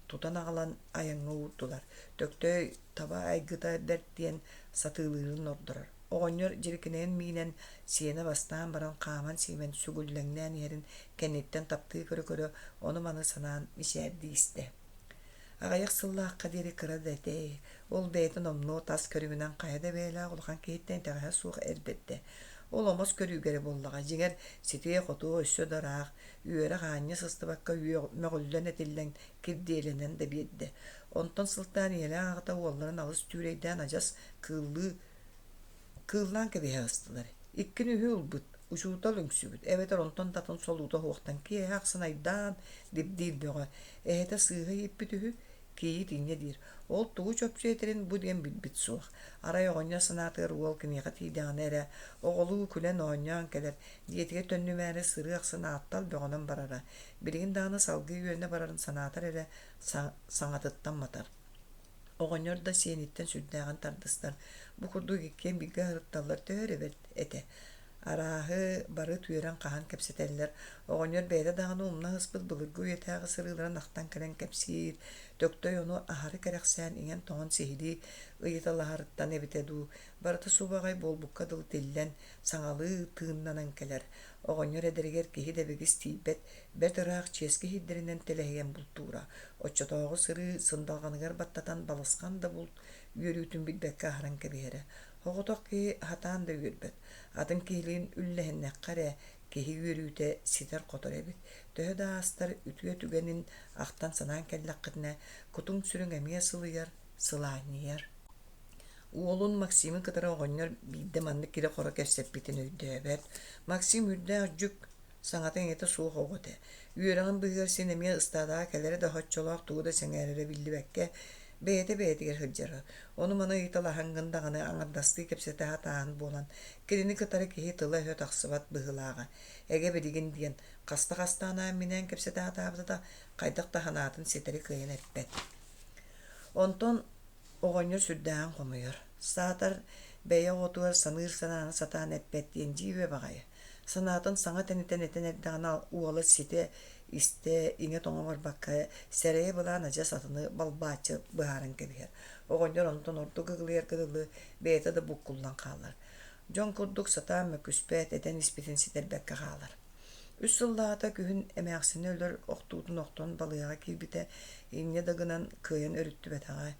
тутан аҕалан аяҥҥа уурдулар. Төктөй таба айгыта бэрт диэн сатыылыырын ордорор. Оҕонньор дьирикинэйин миинэн сиэна бастаан баран хааман сиимэн сүгүллэҥнээн иһэрин кэнниттэн таптыы көрө ону маны санаан мичээр диистэ. Аҕайах сыллаахха диэри кыра дэтэ. Ол бэйэтин омнуу тас көрүҥүнэн хайа да бэйэлээх улахан киһиттэн тэҕэһэ суох эрбэтэ. Ол омос көрүүгэрэ буоллаҕа дьиҥэр ситиэ хотуу өссө дораах үөрэ хаанньа сыстыбакка мөҕүллэн этиллэн кирдиэлэнэн да биэрдэ. Онтон сылтаан иэлээн аҕата уолларын алыс түүрэйдээн адьас кыыллаан кэбиһэ ыстылар. Иккин үһү улбут учуутал үҥсүбүт. Эбэтэр онтон татын солуута хуохтан киэһэ ахсынайдаан дибдиир бөҕө. Эһэтэ сыыһа ииппит үһү киии тиинньэ диир. Ол тугу чөпчүэтерин бу диэн билбит суох. Арай оҕонньор санаатыгар уол киниэхэ тиидэҕинэ эрэ оҕолуу күлэн оонньоон кэлэр диэтигэ төннүмээри сыры ахсынааттал бөҕөнөн барара. Билигин даҕаны салгыы үөрүнэ барарын санаатар эрэ саҥатыттан матар. Оҕонньор да сиэниттэн сүрдээҕин тардыстар. Бу курдук иккиэн билгэ хырытталлар төһөрөбөт эте. Арааһы бары түөрэн хаһан кэпсэтэллэр. Оҕонньор бэйэлэ даҕаны умна ыспыт былыргы үйэтээҕи сырыыларын ахтан кэлэн кэпсиир. Төктөй ону аһары кэрэхсээн иҥэн тоҕон сиһилии ыйыталаһарыттан эбитэ дуу. Барыта субаҕай буолбукка дыл тиллэн саҥалыы тыыннанан кэлэр. Оҕонньор эдэригэр киһи дэбигис тиийбэт бэрт ыраах чиэски хиддэринэн тэлэһиэн бултуура. Оччотооҕу сырыы сындалҕаныгар баттатан баласхан да булт үөрүүтүн билбэккэ аһаран кэбиһэрэ. Хоҕотох киһи хатаан да үөрбэт. Атын киһилиин үллэһиннэххэрэ киһи үөрүүтэ ситэр хотор эбит. Төһө даастар үтүө түгэнин ахтан санаан кэллэххитинэ кутуң сүрүҥ эмиэ сылыйар, сылаанньыйар. Уолун Максимин кытара оҕонньор биирдэ маннык кире хоро кэпсэппитин өйдөөбөт. Максим үрдээх жүк саҥатын эте суох оҕоте. Үөрэҕин быһыгар синемиэ ыстаадаа кэлэри да хоччолоох тугуда сэҥээрэри биллибэкке бэйэтэ-бэйэтигэр сылдьара. Ону маны ыйталаһаҥҥын даҕаны аҥардастыы кэпсэтэһэ таан буолан кирини кытары киһи тыла өһө тахсыбат быһылааҕа. Эгэ билигин диэн хаста-хастаанаа минээн кэпсэтэһэ таабыта да хайдах таһанаатын ситери кыйын эппэт. Онтон оҕонньор сүрдээҥ хомуйар. Саатар бэйэ оҕотугар саныыр санааны сатаан эппэт диэн дьиибэ баҕайа. Санаатын саҥа тэнитэн этэн эрдэҕинэ уола сите истэ иҥэ тоҥо барбакка сэрэйэ былаан адьас атыны балбааччы быһааран кэбиһэр. Оҕонньор онтон орто кыгылыйар кыдылы бэйэтэ да буккуллан хаалар. Дьон курдук сатаан мөкүспэт этэн испитин ситербэкке хаалар. Үс сыллаата күһүн эмээхсини өлөр охтуутун охтон балыяга киирбитэ инне дагынан кыйын өрүттүбэтэҕэ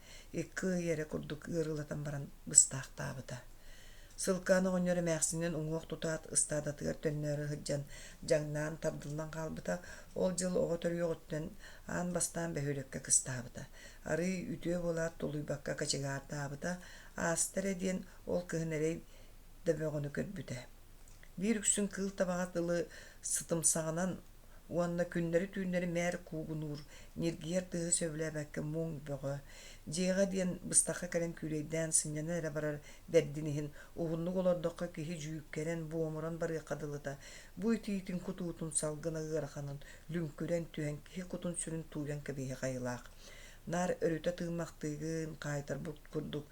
икки ыйэре курдук ыарылатан баран быстаахтаабыта. Сылкааны оҕонньор эмээхсинин уҥуох тутаат ыстаадатыгар төннөөрү хыджан дьаҥнаан тардыллан хаалбыта ол дьыл оҕо төрүөҕүттэн аан бастаан бөһүөлөккө кыстаабыта. Арый үтүө булаат тулуйбакка качыгаартаабыта аастара диэн ол кыһынэрэй дөбөҕүнү көрбүтэ. Биир үксүн кыыл табаҕат ылы сытымсаҕынан уанна күннери түүннери мээр куугунуур ниргиер тыһы сөбүлээбэкке муҥ бөҕө дьиэҕэ диэн быстахха кэлэн күлэйдээн сынньана эрэ барар бэрдиниһин уһуннук олордоххо киһи дьүүккэрэн буомуран барыаххадылыта бу итиитин кутуутун салгына ыараханын лүҥкүрэн түһэн киһи кутун сүрүн тууйан кэбиһи хайылаах. Нар өрүтэ тыыммахтыыгын хаайтарбут курдук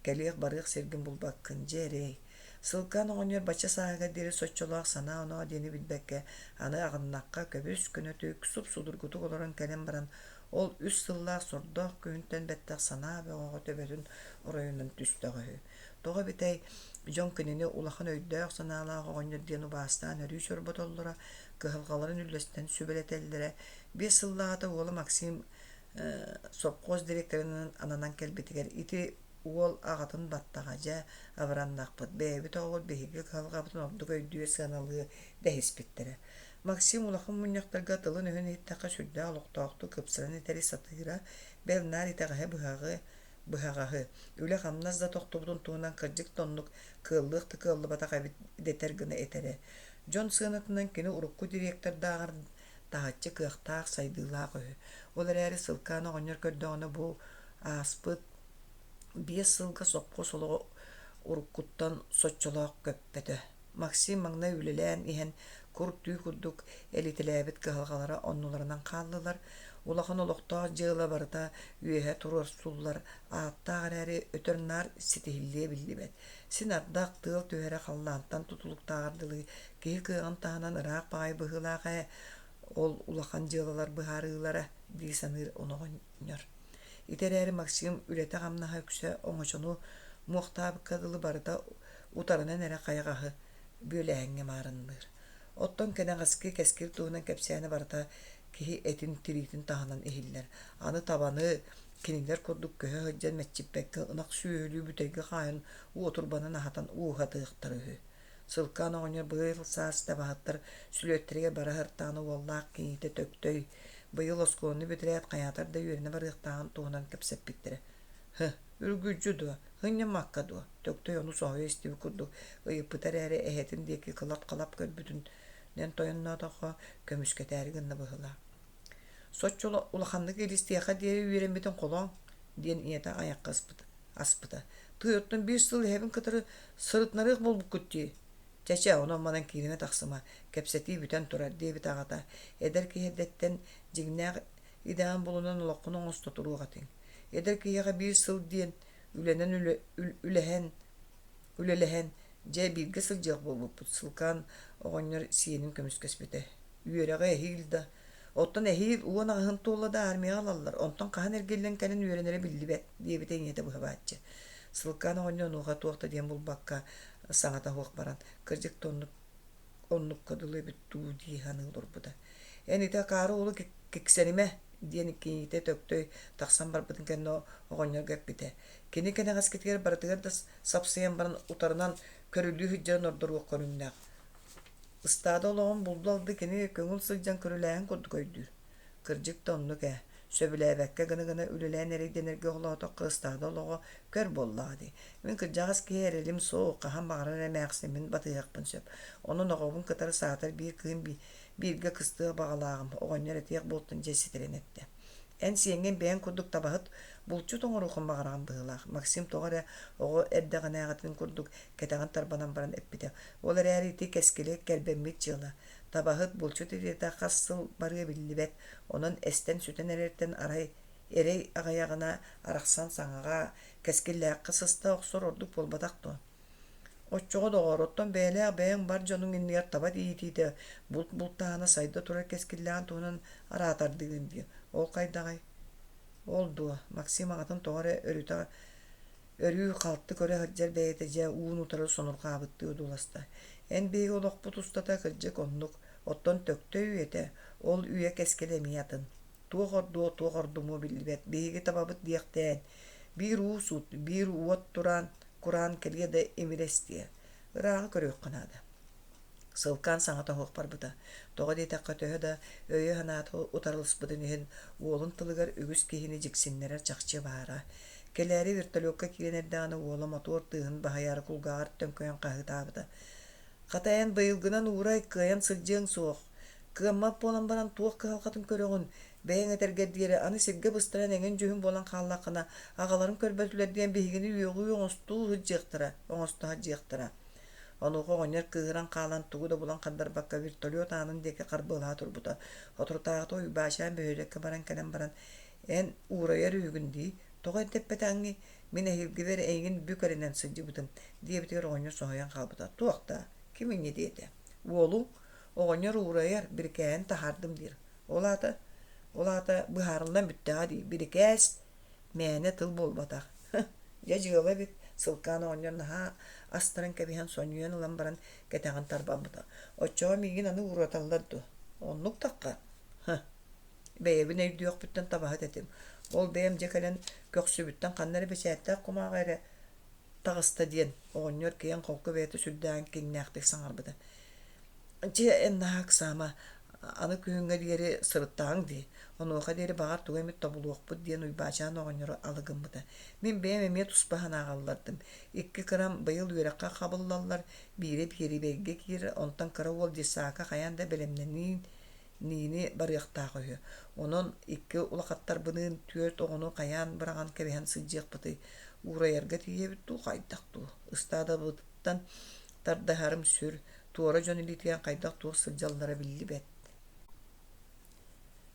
кэлиэх барыах сиргин булбаккын дьээрэй. Сылкаан оҕонньор бачча сааһыгар диэри соччолоох санаа оноо диэни билбэкке аны аҕыннахха көбүс көнөтүк суп-судургутук олорон кэлэн баран ол үс сыллаах сордоох күһүнтэн бэттэх санаа бөҕөҕө төбөтүн оройунан түстэҕөһү. Тоҕо битэй дьон кинини улахан өйдөөх санаалаах оҕонньор диэн убаастаан өрүү сөрбөт оллора кыһалҕаларын үллэстэн сүбэлэтэллэрэ биэс сыллаата уола Максим совхоз директорынан ананан кэлбитигэр ити уол аҕатын баттаҕадьа абараннахпыт бэйэбит оҕол биһиги кыһалҕабытын ордук өйдүө сыаналыы дэһиспиттэрэ. Максим улахан мунньахтарга тылын өһүн иттакка сүрдээх олохтоохту кыпсыран итери сатыыра бэлнаар итэҕэһэ быһаҕаһы үлэ хамнас да тохтубутун туһунан кырдьык тоннук кыаллыах тыкыаллыбатах эбит детер гына этерэ. Дьон сыанатынан кини урукку директордааҕар таһаччы кыахтаах сайдыылаах өһү. Ол эрээри сылкааны оҕонньор көрдөҕүнэ бу ааспыт биэс сылга сопко солоҕо уруккуттан соччолоох көппөтө. Максим маҥна үлэлээн иһэн кур түү курдук элитилээбит кыһалҕалара оннуларынан хааллылар. Улахан олохтоох дьыала барыта үөһэ туруорсуллар ааттаах эрээри өтөрнаар ситиһиллиэ биллибэт. Син ардах тыал түһэрэ халлаантан тутулуктаардылыы киһи кыаҕын таһанан ыраах баҕай быһылааҕа ол улахан дьыалалар быһаарыылара дии саныыр оноҕонньор. Итерээри Максим үлэтэ хамнаһа үксэ оҥочону муохтаабыккадылы барыта утарынан эрэ хайаҕаһы бүөлээҥҥэ маарынныыр. Оттон кэнэҕаскы кэскир туһунан кэпсээни барыта киһи этин тириитин таһанан иһиллэр. Аны табаны кинилэр курдук көһө хыджан мэччиппэкке ынах сүүөлүү бүтэйгэ хаайын уотурбанан аһатан уухатыахтар үһү. Сылкаан оҕонньор быйыл саас табаһаттар сүлүөттэригэр бара хыртааны уоллаах киниите төктөй быйыл оскуоланы бүтэрээт хайаатар да үөрэнэ барыахтааҕын туһунан кэпсэппиттэрэ. Үргүджү дуо, хынньаммакка дуо. Төктөй ону соһуйа истиби курдук ыйыппытар эрэ эһэтин диэки кылап көрбүтүн нэн тойонноотоххо көмүскэтээри гынна быһылаа. Соччоло улаханнык илистиэхэ диэри үөрэммитин холоң диэн иэtä аякка аспыта. Тыйоттон биир сыл эһэбин кытары сырытнарыах болбуккут дии. Чача онон манан киириме тахсыма кэпсэтии бүтэн турар диэбит аҕата эдэр киһэрдэттэн дьигнээх идэҕин булунан олоххун оҥосто туруuҕатыҥ. Эдэр киһиэҕэ биир сыл диэн үлэнэн үлэлэһэн дьэ бииргэ сылдьыах буолбуппут. Сылкаан оҕонньор сиэнин көмүскэспитэ. Үөрэҕэ эһиил да. Оттон эһиил уон аҕыһын туолла да армияга алаллар. Онтон хаһан эргиллэн кэнэн үөрэнэрэ биллибэт диэбитэ иҥэтэ быһыбааччы. Сылкаан оҕонньор нууха туохта диэн булбакка саҥата хуох баран кырдьык оннукка дылы эбит туу дии ханыыл урбута. Энитэ каары улу киксэниме диэн киниите төктөй тахсан барбытын кэннэ оҕонньор гэппитэ. Кини кэнэҕаскитигэр барытыгар да сапсыйан баран утарынан көрүлүү хыджарын ордоруох көрүннээх. Ыстаада олоҕун булду алды кини көҥүл сылдьан көрүлээһин курдук өйдүүр. Кырдьык тоннук сөбүлээбекке гына үлэлээн эрейденерге олоото кыстаада олого көр боллаады. Мен кырдьаҕас киэрелим соо кахан багарар эмээхсимин батыахпын сөп. Онун оҕобун кытары саатар биир кыын биирге кыстыы багалаагым оҕонньор этиэх болтун жеситиренетте. Эн сиеңген бээн курдук табахыт булчу тоҥорухун багараган быылаах. Максим тоҕоре оҕо эрдэҕинээҕатын курдук кэтэҕин тарбанан баран эппите. Ол эрээри кескилек кэлбэммит дьыала. Табахыт булчу тириэтэ хассыл барыа биллибэт. Онон эстен сүтэн эрертен эрей аҕайаҕына арахсан саҥаҕа кэскиллээххэ сыста охсор ордук болбатах дуо. Оччоҕо доҕороттон бээлээх бэйэҥ бар дьонуҥ иннигэр таба диитиитэ булт-бултаана сайда турар кэскиллээн туунан араатардыгын дии. Ол кайдаҕай? Ол дуо. Максим аҕатын тоҕоре өрүү халты көрө хаджар бэйэтэ дьэ уун утары сонургаабыттыы дуласта. Эн бэйги олохпут устата кырдьык оннук. Оттон төктөй үйэтэ. Ол үйэ кэскелемиятын. Туох ордуму биллибэт. Бэйги табабыт диэхтээн. Биир уу суут, биир уот туран куран келие да эмирестие. Ырааҕы көрөөх канаада. Сылкаан саҥата хуох барбыта. Тоҕо диэтэххэ төһө да өйө ханаата утарылыспытын иһин уолун тылыгар үгүс киһини дьиксиннэрэр чахчы баара. Келээри вертолетка киирэнэрдэҕинэ уола мотор тыыһын баһайаары кулгааҕар төҥкөйөн хаһыытаабыта. Хатайан быйылгынан уурай кыайан сылдьыаҥ суох. Кыаммап буолан баран туох кыһалхатын көрөҕүн бэйэҥ этэргэр диэри аны сиргэ быстаран эҥин дьүһүн буолан хааллаххына аҕаларын көрбөтүлэр диэн биһигини үөҕүү оҥосту хаджыахтара. Онууху оҕонньор кыыһыран хаалан тугу да булан хаддарбакка вертолет аанын диэки харбыылаа турбута. Отуртааҕыта уйбаачаан бөһүөлекке баран кэлэн баран эн уурайар үһүгүндии тоҕо энтеппэтэҥҥи мин эһилгибэр эйигин бүк эринэн сылдьыбытым диэбитигэр оҕонньор соһуйан хаалбыта. Туохта, кимиҥҥи диэтэ? Уолу оҕонньор уурайар бирикээн таһаардым диир. Олаата быһаарыллан бүттээҕэ дии. Бирикээс мээнэ тыл буолбатах. Я дьыала бит сылкаан оҕонньор наһаа астаран кэбиһэн соньуйан ылан баран кэтэҕин тарбаммыта. Оччоҕо миигин аны ууруталлар дуо. Оннук тахха. Бэйэбин өйдүөх бүттэн табаһыт этим. Ол бэйэм дьэкэлэн көхсүбүттэн ханнары бэчээттээх кумааҕайра таҕыста диэн оҕонньор киэн холку бэйэтэ сүрдээн киннээхтик саҥарбыта. Дьэ эн наһаак саама аны күһүҥҥэ диэри сырыттааҥ дии. Онуоха диэри баҕар тугу эмит тобулуохпут диэн уйбаачаан оҕонньоро алыгыммыта. Мин бэйэм эмиэ туспаһанааҕаллардым. 2 кырам быйыл үөрэххэ хабыллаллар биири биэрибэйгэ киир онтон кыра уол дьысаака хайаан да белемнэниин ниини барыахтаах өһү. Онон 2 улахаттар быныын 4 оҕону хайаан быраган кэбиһэн сылдьыахпытый. Уурайарга тиийэбит дуу хайдах дуу. Ыстаадабыттан тардаһарым сүр туора дьон илитиэн хайдах туох сылдьаллара биллибэт.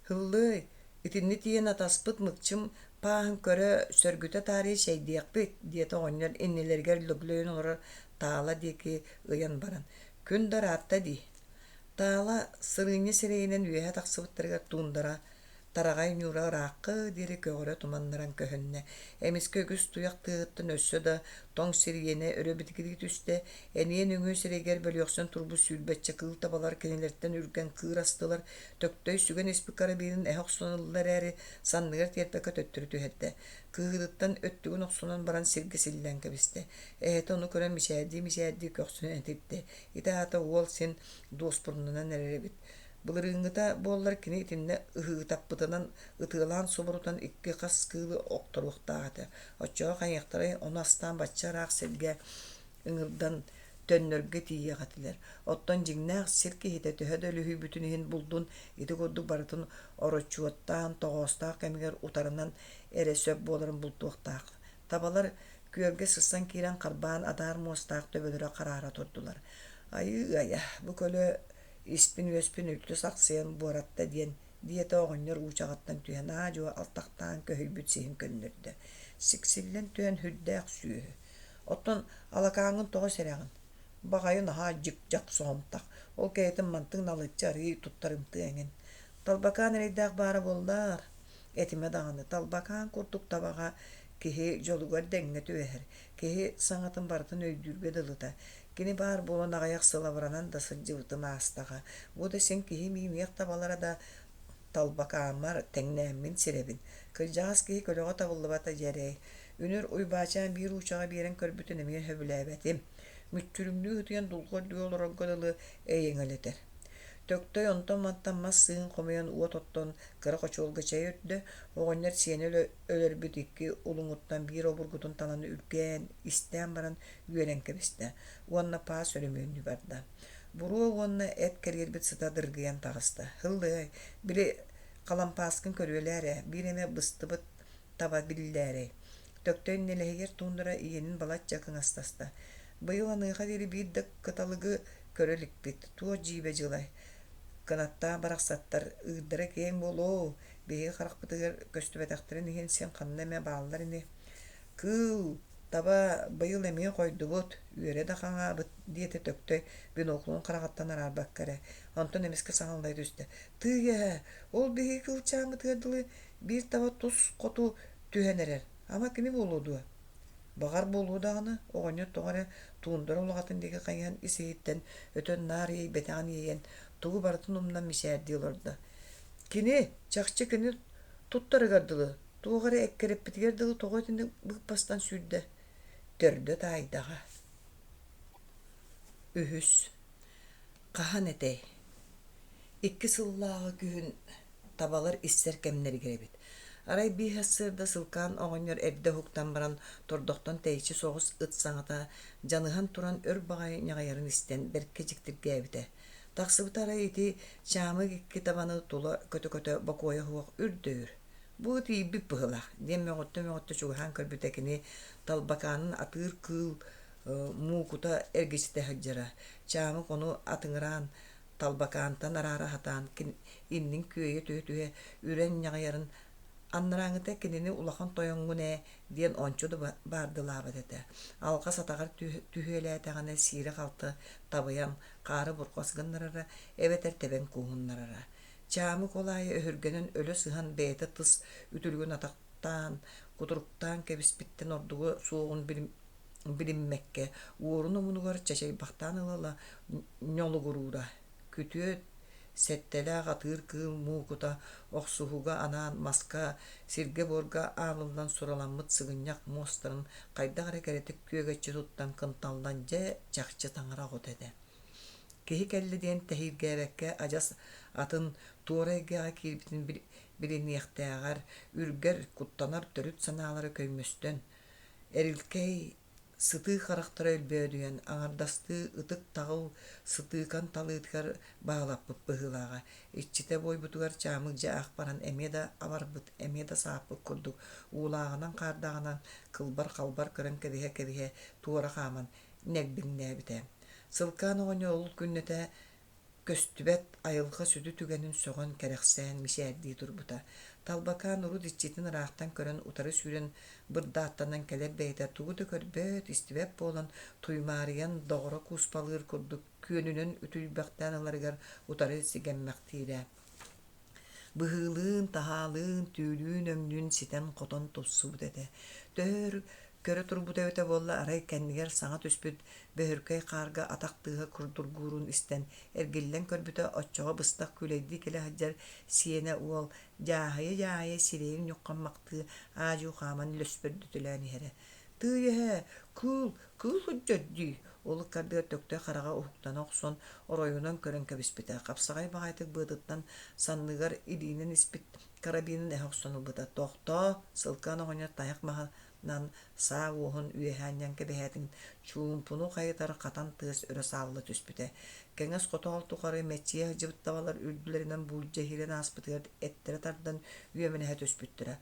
Хыллый, итинни тиийэн атаспыт мыкчым пааһын көрө сөргүтэ таарии сәйдиэхпит диэтэ оҕонньор иннилэригэр лөглөйүн олорор таала диэки ыйан баран. Күн дараатта дии. Таала сырыыññы сирэйинэн үөһэ тахсыбыттарыгар туундара тараҕай ньуура ырааккы диэри көҕөрө туманнаран көһөннэ. Эмискэ үгүс туйах тыыттан өссө да тоҥ сирийэне өрөбүтигири түстэ эниэн үҥүү сирэйгэр бөлүөхсөн турбу сүүрбэччэ кыыл табалар кинилэртэн үргэн кыыр астылар төктөй сүгэн испиккара биирин эһэ охсунуллар ээри санныгар тиэрбэккэ төттөрү түһэтэ. Кыыһыдыттан өттүгүн охсунан баран сиргэ силлэн кэбистэ. Эһэтэ ону көрөн мичээдии көхсүнэн этипте. Итаата уол син дуоспурнунан эреребит. Былырыҥҥыта буоллар кини итиннэ ыһыытаппытынан ытыалаан соборутан 2 хас кыылы окторуохтаата. Оччоҕо хайыахтарай ону астаан баччараах сиргэ ыҥырдан төннөргө тиийэҕэтилэр. Оттон дьиҥнээх сир киһитэ төһө да өлүһүйбүтүн иһин булдун ити курдук барытын ороччуоттаан тоҕоостаах кэмигэр утарынан эрэ сөп буоларын бултуохтаах. Табалар күөргэ сыссан киирэн харбаан адаар муостаах төбөлөрө хараара турдулар. Айы, бу көлө испин үөспин үлтү сахсыйан буоратта диэн диэтэ оҕонньор уучаҕаттан түһэн аадьуа алтахтаан көһүйбүт сиһин көннөрдө. Сиксиллэн түһэн хүрдээх сүүһү. Оттон алакааҥҥын тоҕо сэрэҕин. Баҕайы наһаа дьык-дьак соһомтах. Ол кэйэтин мантык налыччы арыы туттарымтыы эҥин. Талбакаан эрэйдээх баара буоллаар. Этиме даҕаны талбакаан курдук табаҕа киһи дьолугар дэҥҥэ түөһэр. Киһи саҥатын барытын өйдүүргэ дылыта. Кини баар буолан аҕайах сылабыранан да сылдьыбытым аастаҕа. Бу да син киһи миимиэх табалара да талбакаамар тэҥнээммин сиребин. Кырдьаҕас киһи көлөҕө табыллыбата дьэрэй. Үнүр уйбаачаан биир уучаҕа биэрэн көрбүтүн эмиэ хөбүлээбэтим. Мүччүрүмнүү ытыйан дулҕа düе олорорго дылы эйиҥэлэтэр. Töktөй онтон маттаммас сыын комуян уот оттон кыра кочуолгачай өттө, оҕонньор сиэни өлөрбүт икки улуҥуттан биир обургутун таланы үргээн, истээн баран үөрэн кэбистэ. Уонна паа сөрөмүөннү барда. Буруу уонна эт кэргэрбит сыта дыргыйан таҕыста. Хыллыай, били халампааскын көрүөлээрэ, биирэме быстыбыт таба биллээрэй. Töktөй нэлэһигэр тууннара ийэнин балачча кыҥастаста. Быйыл аныыха диэри биир да кыталыгы көрөликпит, туо дьиибэ дьылай. Кынаттаа барахсаттар ыырдара кээн болоо, биһиги харахпытыгар көстүбэтэхтэрин иһин сен ханна эмэ бааллар ини. Кыыл таба быйыл эмиэ койдубут, үөрэ да хаҥаабыт диэтэ Töктөй биноклуун харахаттан араарбаккара. Онтон эмискэ саҥаллай түстэ. Тыыйа, ол биһиги кылчаамытыгар дылы биир таба тус хоту түһэнэрэр. Ама кини болуудуа? Багар болуудаҕаны оҕонньор тоҕо туундар улаҕатын диэки хайыһан исиһиттэн өтөн наар иэй бэтэҕин иэйэн тугу барытын умнан мичээрдии олордо. Кини, чахчы кини туттарыгар дылы, туоҕара эккереппитигэр дылы тоҕо итинник быыппастан сүүрдэ. Төрдө таайдаҕа. Үһүс. Хаһан этэй. Икки сыллааҕы күһүн табалар иссэр кэмнэригэребит. Арай биһэ сырда сылкаан оҕонньор эрдэ хуктан баран тордохтон тэйичи соҕус ыт саҥата дьаныһан туран өр баҕай ñаҕайарын истэн бэркэ дьиктиргээбитэ. Тахсыбыта арай ити чаамык икки табаны тула көтө-көтө бокуоя хуох үрдөөр. Бу тииббип быһылах, диэн мөҕөттө чугаһаан көрбүтэ кини талбакаанын атыыр кыыл муукута эргисите хаджара. Чаамык ону атыҥыраан талбакаантан араара хатаан иннин күөйэ түһэ үрэн ñаҕайарын аннарааҥыта кинини улахан тойоҥҥун диэн ончу да баардылаабат этэ. Алга сатаҕар түһүөлээтэҕинэ сиирэ халты табыйан хаары бурхасыгыннарара эбэтэр тэбэн кууһуннарара. Чаамык олаайа өһүргэнэн өлө сыһан бэйэтэ тыс үтүлгүн атахтаан кутуруктаан кэбиспиттэн ордугу суоҕун билиммэккэ уорун омунугар чачайбахтаан ылала ñолугуруура. Күтүөт сэттэлээх атыыр кыыл муукута охсуһуга анаан маска сиргэ буорга аалыллан сураламмыт сыгынньах муостарын хайдаҕара кэрэтик күөгэччи туттан кынталлан дьэ чахчы таҥара оҕот этэ. Киһи кэлли диэн тэһииргээбэккэ адьас атын туорайгааҕа киирбитин билиниэхтээҕэр үргэр куттанар төрүт санаалары көймөстөн эрилкэй сытыы харахтара өлбөөлүөн аҥардастыы ытык таҕыл сытыыкан талыытыгар баалаппыт быһыылааҕа. Иччитэ буойбутугар чаамык дьаах баран эмиэ да абарбыт, эмиэ да сааппыт курдук. Уулааҕынан хаардаҕынан кылбар халбар кыран кэбиһэ туора хааман нэрбиҥнээбитэ. Сылкаан оҕонньор ол күннэтэ көстүбэт айылга сүдү түгэнин соҕон кэрэхсээн мичээрдии турбута. Талбакаан урут иччитин ыраахтан көрөн утары сүүрэн бырдааттанан кэлэр бэйэтэ тугу да көрбөт истибэп буолан туймаарыйан доҕоро кууспалыыр курдук күөнүнөн үтүлбэхтээн ыларыгар утары сигэммэхтиирэ. Быһыылыын, таһаалыын, түүлүүн өҥнүүн ситэн хотон тупсубут этэ. Төр көрө турбут эбитэ буолла арай кэннигэр саҥа түспүт бөһүркэй хаарга атахтыыһа курдургуурун истэн эргиллэн көрбүтэ оччоҕо быстах күлэйдии кэлэ хаджар сиэнэ уол дьааһайа сирэйин ньуккаммактыы аадьуу хааман лөспөрдүтүлээн иһэрэ. Тыыйаһэ, кыыл худжардии олук кардыгар Töктөй хараҕа уһуктана охсон оройунан көрөн кэбиспитэ. Хапсаҕай баҕайтык быатыттан санныгар илиинэн испит карабинын эһэ охсонулбута. Тохто сылкаан оҕонньор таһык маһынан саа уоһун үөһээнньэн кэбиһэтин чуумпуну хайытар хатан тыас өрө саалла түспүтэ. Кэҥэс хотоол тухары мэчиэ дьыбыттабалар үрдүлэринэн буулдьа хирэн ааспытыгар эттерэ тардан үөмэнэһэ түспүттэрэ.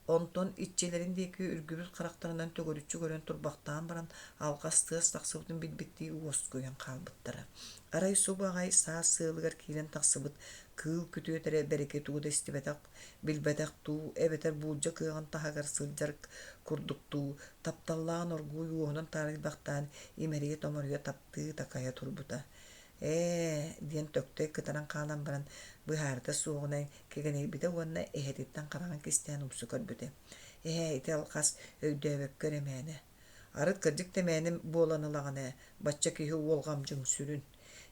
Онтон иччилэрин диэки үргүбүт харахтарынан төгөрүччү көрөн турбахтаан баран алгас тыас тахсыбытын билбиттии уоскуйан хаалбыттара. Арай субаҕай саас сыылыгар киирэн тахсыбыт кыыл күтүөтэрэ бэрики тугуда истибэтэх билбэтэх туу эбэтэр буулдьа кыаҕан таһагар сылдьар курдуктуу тапталлаан оргууй уоһунан таарыйбахтаан имэрии томорүйө таптыы такайа турбута. Диэн Töктөй кытаран хаалан баран быһаарыта суоҕунай кэгэнэйбитэ уонна эһэтиттэн хараҕын кистээн умсу көрбүтэ. Ити алхас өйдөөбөккөр эмээне. Арыт кырдьык тэмээни буоланылагана бачча киһи уолгамдьыҥ сүрүн.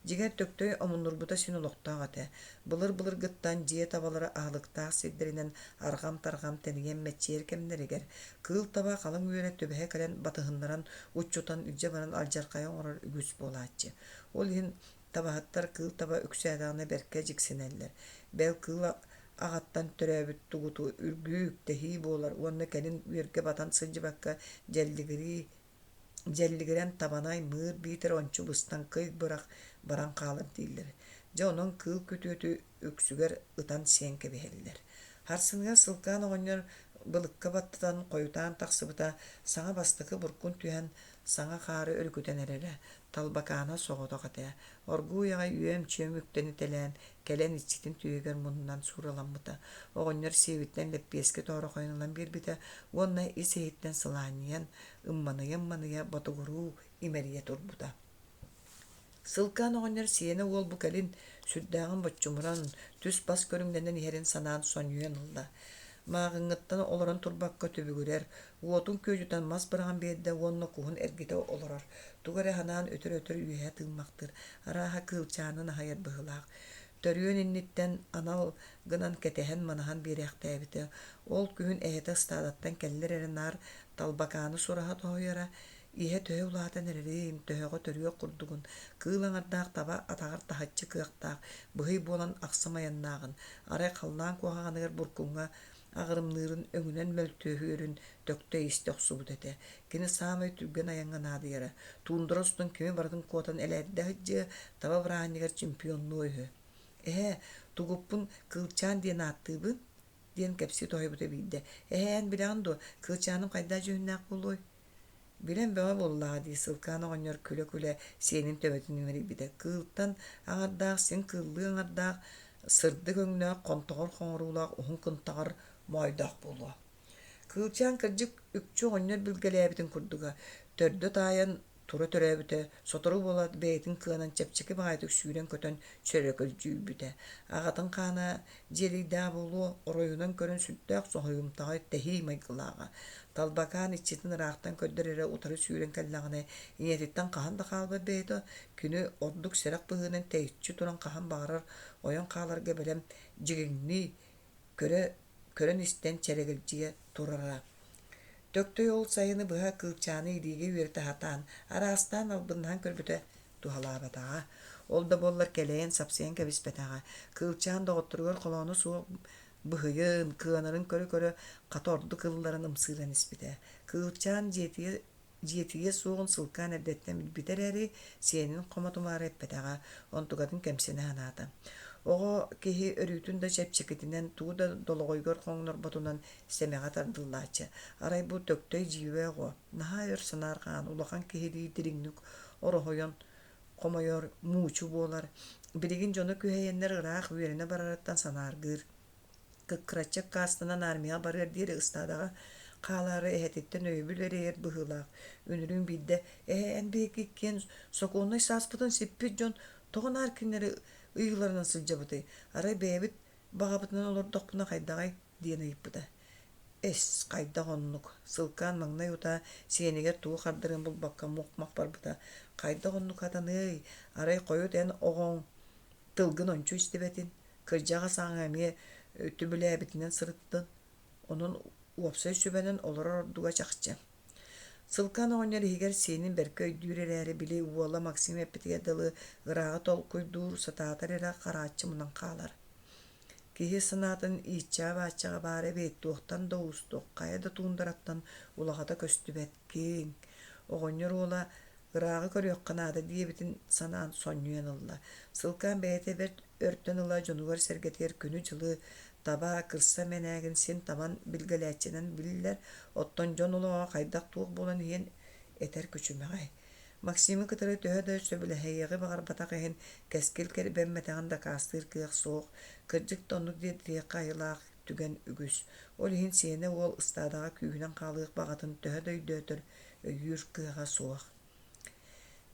Дьигэр Töктөй омуннурбута син улохтаах этэ. Былыр гыттан дьиэ табалары аһылыктаах сирдэринэн аргам-таргам тэнигэн мэчиэр кэмнэригэр кыыл табаа халыҥ үөрэ төбэһэ кэлэн батыһыннаран уччутан илдьэ баран алдьархайа оҥорор үгүс буолааччы. Ол иһин tabahattar kıl taba üksədağına berke jiksinəller. Bel kıl ağattan төрөөбүт тугуту үргүүк tehi bolar. Onna kelin üerge batan sıncı bakka jellигирен tabanay mığır biter onçu bıstan kıyık bırak baran kalır değiller. Ja onun kıl kütütü öksüger ıtan senke beheller. Harsınıga sılkan oğonyor bılıkka battıdan koyutan taksıbıta sana bastıkı burkun tüyen sana karı örgüten erere talbakana soğuda kataya. Orgu yağa üyem çiğem ükteni telen kelen içitin tüyeger mundan suralanmıta. Oğonyor sevitten leppiyeske doğru koyunulan bir bite onna isehitten sılaniyen ımmanıya batuguru imeriye turbuta. Sılkan oğonyor siyene ol bu kelin süddağın botçumuran tüs bas görüngenden iherin sanaan son yuyanılda. Mağıngıttan olaran turbakka tübügürer. Uotun köjüten mas bırağın beyde onunla kuhun ergite olorar. Tugare hanaan ötür üye tığmaktır. Araha kılçanın hayır bıhılaq. Törüön innitten anal gınan ketehen manahan bir yaktayabite. Ol kühün ehete stadattan keller erinar talbakanı suraha tohoyara. Ihe töhe ulatan ererim töhege törüö kurdugun. Kıılanardaq taba atağır tahatçı kıaqtaq. Bıhıy bolan aksamayannağın. Aray kallan kuhağanıgar burkunga ağırımlığın öngünen möltöhüörün tökte istoqsubut ete. Kini samay tüggen ayangan adiyara. Tuundurostun kimi baradın kotan elerdi hıcı taba vrahanigar çempiyonluğu öhü. Tuguppun kılçan diyen attığın diyen kepsi tohibute bildi. En bilandu kılçanım kayda jühünnak buluy. Bilen bana bollağı diye sılkan oğonyor küle senin töbetinin veri bide. Kıltan ağardağ sen kıllığı ağardağ sırdı göngüne kontoğur konurulağ ohun kıntağır moydaq bulu. Kılçan kırcık üççü oğonyor bilgeleybitin kurduga. Tördü tayan tura төрөөбүтэ сотору болат бэйтин кыанан чепчеки багайтык сүүрен көтөн чөрөкөлжүүбүтэ агатын кана жерийда болу ороюнан көрөн сүттөк сохуюмтагы техи майгылага талбакан ичитин рахтан көддөрөрө утары сүүрен келлагына иетиттен кахан да калба бейто күнү ордук серак быгынан тейитчи туран кахан багарар оян каларга белем жигиңни көрөн истен черегилжие турара. Töktөй ол сайыны быха кылчаны идиге үйерті хатан, арастан албыннан көрбіті тухалабатаға. Ол да боллар келейін сапсиен кәбіспетаға. Кылчан доғыттыргөр қолауны суық быхыйын, кыанарын көрі қаторды кылларын ымсыран іспіті. Кылчан жетіге суғын сылкан әрдеттен білбітер әрі сенің қоматумары әппетаға, онтуғатын кәмсені анады. Оғы кеһи өрүтүн да чепчекетинен тууда дологойгор коңнор ботунан семега тардыллаачы. Арай бу төктөй жибе го. Наха өр санарган улахан кеһири диригнүк орохойон комойор муучу болар. Билигин жону күһәйеннер ырах үерене барараттан санаргыр. Кыкрачак кастынан армия барыр дире ыстадага калары эхетиттен өйбүлерер быхылак. Үнүрүн бидде эн бекиккен соконной саспытын сиппит жон тогонар киннери ыйыларынан сылжабыты. Арай бэбит бағабытынан олар доқпына қайдағай дейін ыйыппыда. Эс қайда ғоннук. Сылкан маңнай ута сенегер туы қардырын бұл баққа мұқмақ барбыта. Қайда ғоннук атан ый. Арай қойыт ән оғон тылгын ончу істебетін. Кыржаға саңаме түбіләбітінен сырыттын. Onun уапсай сүбәнен олар ордуға чақчы. Сылкан оғонер егер сенин беркөй дүйреләре биле уола Максим эппетиге дылы ырағы толкуй дур сататар эра қарачы мұнан қалар. Кихи сынатын ича бачаға бары бет туқтан да устуқ, қайда туындараттан улағата көстүбәт кең. Оғонер ола ырағы көрек қанады диебетін санан сонюен ылла. Сылкан бәйте бәт өрттен ыла жонугар сергетер күні жылы таба кырса менәгин сен табан билгеләченен билилер, оттон жон улуға қайдақ туық болан ен этер күчімеғай. Максимы кытыры төһөдө сөбіләхейеғі бағар батақ ен кәскел кәрбәмметәғін да кастыр кыяқ соқ, кыржық тоннук дедірек қайылақ түген үгіс. Ол ен сені ол ыстадаға күйінен қалығық бағатын төһөдө өйдөтір өйір кыяға соқ.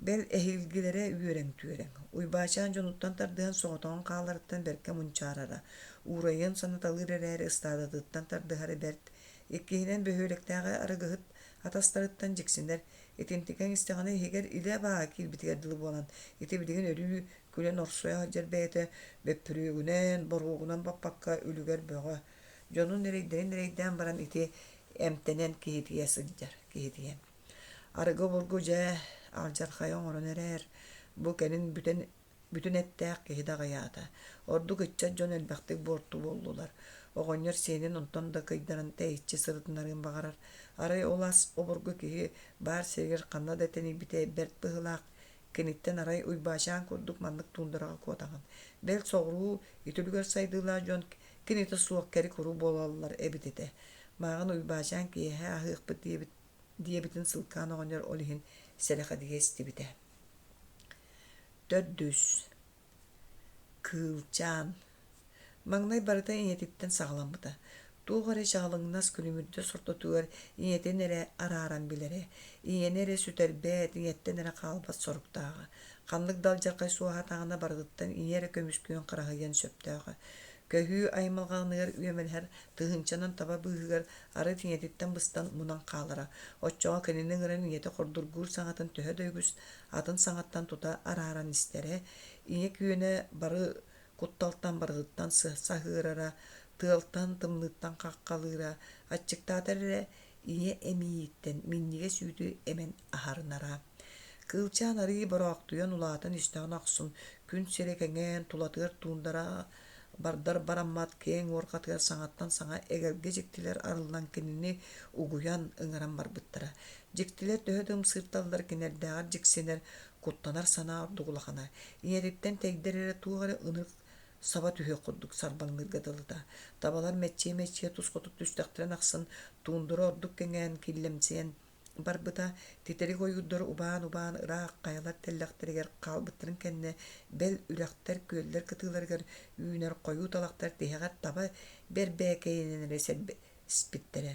Бел эхилгилere үйерен түйерен. Уйбачан жонуттан тардыған соғытуан қаларыттан берке мұнчарара. Урайын санаталыр әрі ыстададыттан тардығары бәрт. Еккейінен бөхөлектәғі арығығыт атастарыттан жексіндер. Етентікен істіғаны егер иле баға келбітігерділі болан. Еті білеген өрі күлен орсуя жер бәйті бәппірігінен, боруғынан баппаққа үлігер бөға. Жонун нерейден баран еті әмтенен кейтия сылжар, кейтия. Арығы болғы жа алжар қайон орын әрер. Бұл кәнін бүтен Бүтүн эттээк киһида гаята. Орду гычча жон элбэхтик борту боллулар. Оҕонньор сенин онтон да кыйдаран тэйиччи сырытынарын багарар. Арай олас обургу киһи баар сергер ханна да тенибите берт быһылаах киниттен арай уйбаашаан курдук маннык туундарага куотаган. Бел соҕуруу итүлүгэр сайдыылаа дьон кините суох кери куруу болаллар эбитите. Маагын уйбаашаан киэһэ аһыахпыт диэбитин сылкаан оҕонньор олиһин сэлэхэ дигэстибите. Төддүс кыылчаан маңнай барыта иñетиттен саҕаламмыта. Туuгары çaҕылыҥнас күнүмүрдө сортотугар иñетен эре арааран билере. Иñени эре сүтэрбэät, иñеттен эре хаалбат соруктааҕа. Ханнык далдьархай суаһатаҕына барыдыттан иñе эре көмүскүөн хараһыйан сөптөөҕө. Көһүү аймалҕаҕыныгар үөмэлэһэр тыһынчанан таба быыһыгар ары иñетиттен быстан мунан хаалара. Оччоҕо кинини ыран иñете хордургуур саҥатын төһө дөйгүс атын саҥаттан тута арааран истэре. Иñе күөнэ бары кутталтан барыдыттан саһыырара, тыалтан тымныттан хаккалыыра, аччыктаатар эре иñе эмииттен минниге сүүтү эмен аһарынара. Кыылчаан арыы бороохтуйан улаатын истэҕин ахсун күн сирэкэҥээн тулатыар туундара бардар бараммат кээн уорхатыар саҥаттан саҥа эгерге дьиктилэр арыллан кинини угуйан ыҥаран барбыттара. Дьиктилэр төһө тымсыырталлар кинэрдээҕэр дьиксинэр куттанар санаа ордугулахана. Иñетиттен тэйдэр эре туuгары ынык саба түһө курдук сарбаңнырга дылыта. Табалар мэччие тускотук түстэхтэрэн ахсын туундура ордук кэҥээн киллэмсиэн барбыта титери койуурдор убаан ыраах каялар теллэхтэригэр хаалбыттарын кэннэ бэл үлэхтэр күөллэр кытыыларыгар үүнэр койууталахтар тиһэҕэр таба бербээкэйинэнэрэ спиттерэ.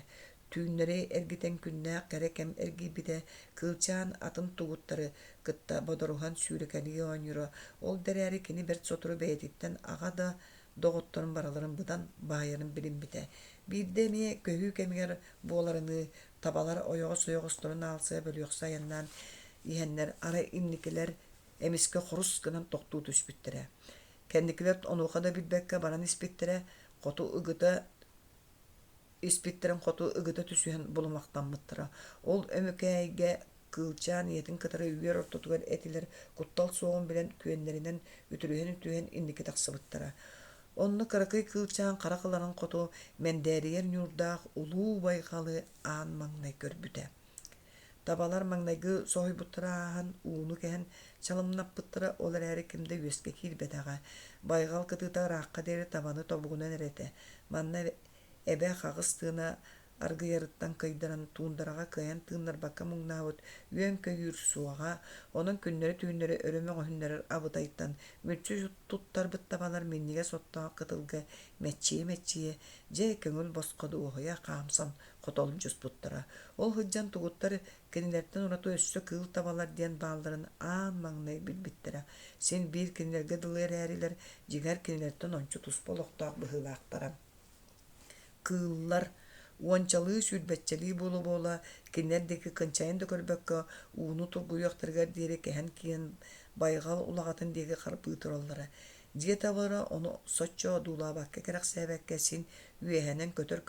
Түүннэри эргитэн күннээх кэрэ кэм эргийбитэ кыылчаан атын тугуттары кытта бодорухан сүүрэкэлиги оонньоро ол дэрээри кини берт сотуру бэйэтиттэн аҕа да доҕотторун бараларын бытан баайарын билимбитэ. Биирдэ эмиэ көһүү кэмигэр буоларыны табалар ойоҕос-ойоҕосторун аалсыа бөлүөхсэ айаннаан иһэннэр ара имникилэр эмискэ хорус гынан тохтуу түспүттэрэ. Кэнникилэр онуоха да билбэккэ баран испиттерэн хоту ыгыта түсүһэн булумактаммыттара. Ол өмүкээйгэ кыылчаан иэтин кытары үйөр ортотугар этилэр куттал суоҕун билэн күөннэринэн үтүрүһэн инники тахсыбыттара. Онно кыракый кыылчаан хара кыланан хоту мэндээриер ньуурдаах улуу байгалы аан маҥнай көрбүтэ. Табалар маҥнайгы соһуйбуттара ааһан ууну кэһэн чалымнаппыттара ол эрээри кимде үөскэ киирбэтэҕэ. Байгал кытыыта ыраахха диэри табаны тобугунан эрэтэ. Манна эбэ хагыс тыына аргыйарыттан кыйдаран туундарага кыйан тыыннарбакка муҥнаабыт үөн көйүүр суоҕа, онон күннери түүннери өрөмө оһуннарар абытайттан мүччү туттарбыт табалар минниге соттоҕа кытылга мэччие дьэ көҥүл босхо дуоһуйа хаамсан хотолун дьуспуттара. Ол хыдьдьан тугуттар кинилэртэн урату өссө кыыл табалар диэн баалларын аан маҥнай билбиттэрэ. Син биир кинилэргэ дылыар эрилэр дьигэр кинилэртэн ончу тус болохтоох быһыылаахтара. Кыыллар уончалыы сүүрбэччэлии буола кинилэрдики кынчайын да көрбөккө ууну тургуйуохтарыгар диэри кэһэн киэн байгал улагатын диэги харбыытыр оллара. Дьиэ табылара ону соччо дуулаабакка кэрэхсээбэккэ син үөһэнэн көтөр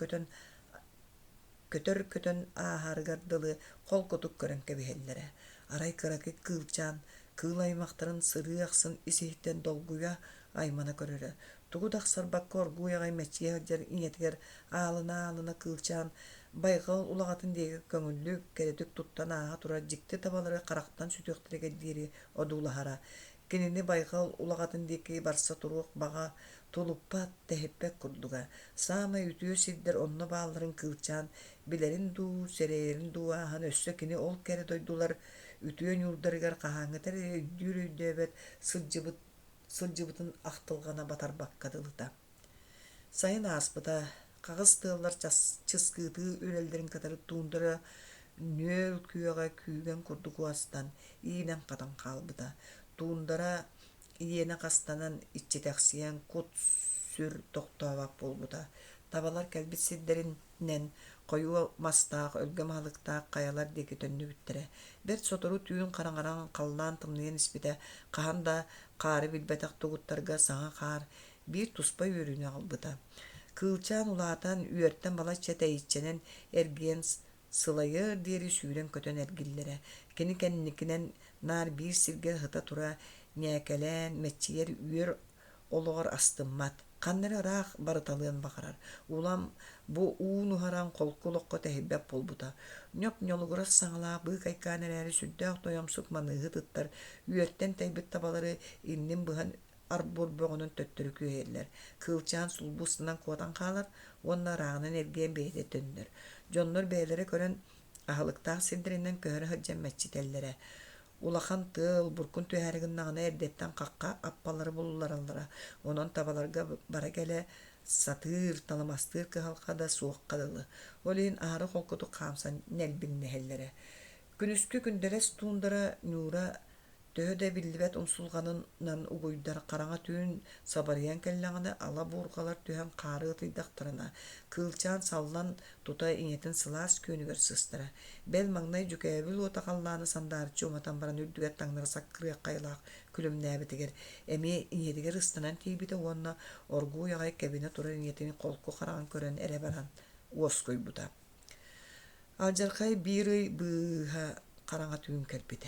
ааһарыгар дылы холкотук көрөн кэбиһэллэрэ. Арай кыракы кыылчаан кыыл аймактарын сырыы ахсын исиһиттэн долгуйа аймана көрөрө. Тугу дахсарбакка оргууягай мэчиэһэлдьэр иñетигэр аалына кыылчаан байгал улагатын диэги көҥүллүү кэрэтик туттан ааһа турар дьикти табалары харахтан сүтүөхтэригэр диэри одуулаһара. Кинини байгал улагатын диэки барса туруох баҕа тулуппат тэһиппэк курдуга. Саамай үтүө сирдэр онно баалларын кыылчаан билэрин дуу, сэрэйэрин дуу ааһан өссө кини ол кэри дойдулар үтүө ньуурдарыгар хаһааҥҥытар үйдүүрүйдөөбөт сылдьыбытын ахтылгана батарбакка дылыта. Сайын ааспыта кагыс тыаллар чыскыытыы үрэлдэрин катары туундара нөөл күөҕэ күүгэн курдугуастан иинэн хатан хаалбыта. Туундара иена кастанан иччитэхсиэн кут сүр тохтообак болбута. Табалар кэлбит сирдэриннэн койуо мастаах өлгө маһалыктаах каялар диэки төннүбүттэрэ. Берт сотору түүн хараҥараҥ халлаан тымныйан испитэ хаһан да хаары билбэтэх тугуттарга саҥа хаар биир туспа үөрүүнү аҕалбыта. Кыылчаан улаатан үөртэн балачча тэйиччэнэн эргиэн сылайыр диэри сүүрэн көтөн эргиллэрэ. Кини кэнникинэн наар биир сиргэ хыта тура нәкәлән мәччиер үйер олоғар астыммат. Қаннары арақ барыталыын бақарар. Улам бу уунухаран қолқулыққа тәхиббәп болбута. Ньоп-ньолугурас саңалаа быы кайкаанерääри сүрдээх тоямсук маныыһы тыттар. Үйөттен тәйбит табалары иннин быһан арбур бөҕөнөн төттөрү күөһэллэр. Кылчаан сулбустунан куотан хаалар, уонна арааҕынан эргээн бэйэтэ төннөр. Дьоннор бэйэлэри көрөн аһылыктаах сирдиринэн көһөрө хаджан мэччитэллэрэ. Улахан тыл буркун түһәригиннагына эрдеттен какка аппалары булулараллара. Онон табаларга бара келе сатыр таламастыр кыһалкада суоккадылы. Олин ары холкуту камсан нэлбиннэһэллэрэ. Күнүскү күндерес тундара нюра төһөдө биллибет умсулганынан угуйдар караңа түүн сабарыян келлэҕини ала буургалар түһэн каары ытыйдахтарына. Кылчаан саллан тута иñетин сылаас күнүгэр сыстара. Бел маңнай жүкэбил утакаллааны сандаарчы уматан баран үрдүгэр таңнарсак кырыаккайлаах күлүмнээбитигер. Эми иñетигер ыстанан тийбите уонна оргуу ягай кэбине турар иñетини колку караан көрөн эре баран уоскуйбута. Алжаркай бирый быыха караңа түүн кербите.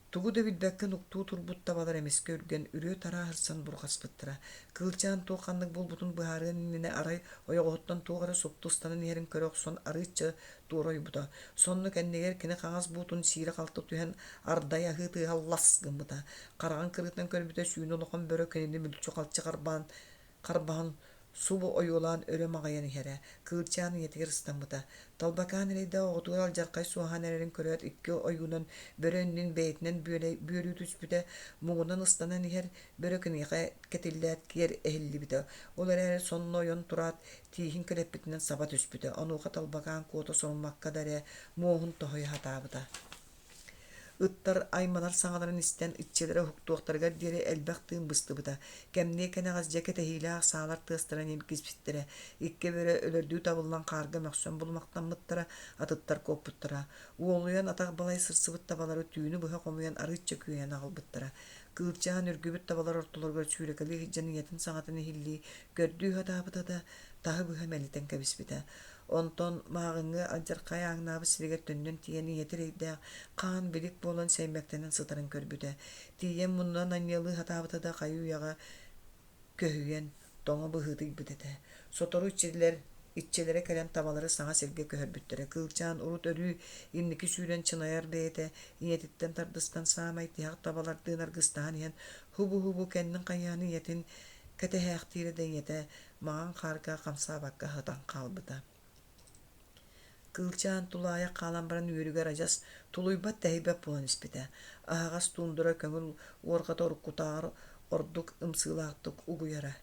Тугу да билбәккен уктуу турбут табалар эмеске үрген үрөө тарааһырсан бургаспыттыра. Кылчаан тууканнык болбутун быһаарыан иннине арай ойоҕоһуттан туугара суптустанын иһэрин көрөөх сон арыычча туоройбута. Сонну кэннигер кини хаҥас буутун сиире халты түһэн ардай аһыы тыаһаллас гыммыта. Караҕан кырыытынан көрбүтэ сүүн улохон бөрө кэнини мүлчү халчы карбаһын субу ойуулаан өрө маҕайан иһэрэ. Кылчаан иñетигер ыстаммыта. Талбакаан эрейдэ оҕотугар алдьаркай суаһан эрэрин көрөөт икки ойуунан бөрөөннин бэйэтинэн бүөрүү түспүтэ муҥунан ыстанан иһэр бөрө кыныйха кетиллэät киэр эһиллибитэ. Ол эрээри сонно ойон тураат тииһин кэлэппитинэн саба түспүтэ. Онуuха талбакаан куото соруммакка дарэ муоһун тоһой хатаабыта. Ыттар айманар саңаларын истен итчелere хуктуохтарга диэри элбэх тыын быстыбыта. Кэмнээ кэнэҕас жэкэ тэһиилээх саалар тыастаран эмкиспиттэрэ. Икке бөрө өлөрдүү табыллан каарга мөхсөн булмактаммыттара атыттар коппуттара. Уолуйан атах балай сырсыбыт табалары түүнү быһа комуян арыычча күйэн аҕалбыттара. Кылчаан үргүбүт табалар ортолорго сүүрэкэли хиджан иэтин саҥатын иһиллии көрдүү хатаабыта да таһы быһа мэлитэн кэбиспитэ. Онтон мааҕыҥҥы алдьаркай ааҥнаабы сиригэр төннөн тиийэн иэтерэйдээх хаан билик буолан сэймэктэнэн сытарын көрбүтэ. Тиийэн муннан анньылыы хатаабыта да хайуу яҕа көһүйэн тоҥо быһыытыйбытэтэ. Сотору итчелere кэлэн табалары саҥа сиргэ көһөрбүттэрэ. Кылчаан урут өрүү инники сүүрэн чынайар бэйэтэ иñетиттэн тардыстан саамай тиһак табалардыын аргыстаан иһэн хубу кэннин хайааны иэтин кэтэһээхтиире да иñетэ маҕан хаарга хамсаабакка хытан хаалбыта. Кылчаан тулаая хаалан баран үөрүгэр ажас тулуйбат тэһибэп булан испитэ. Аһаҕас тундура көҥүл уорҕата уруккутааҕар ордук ымсыылаахтык угуйара.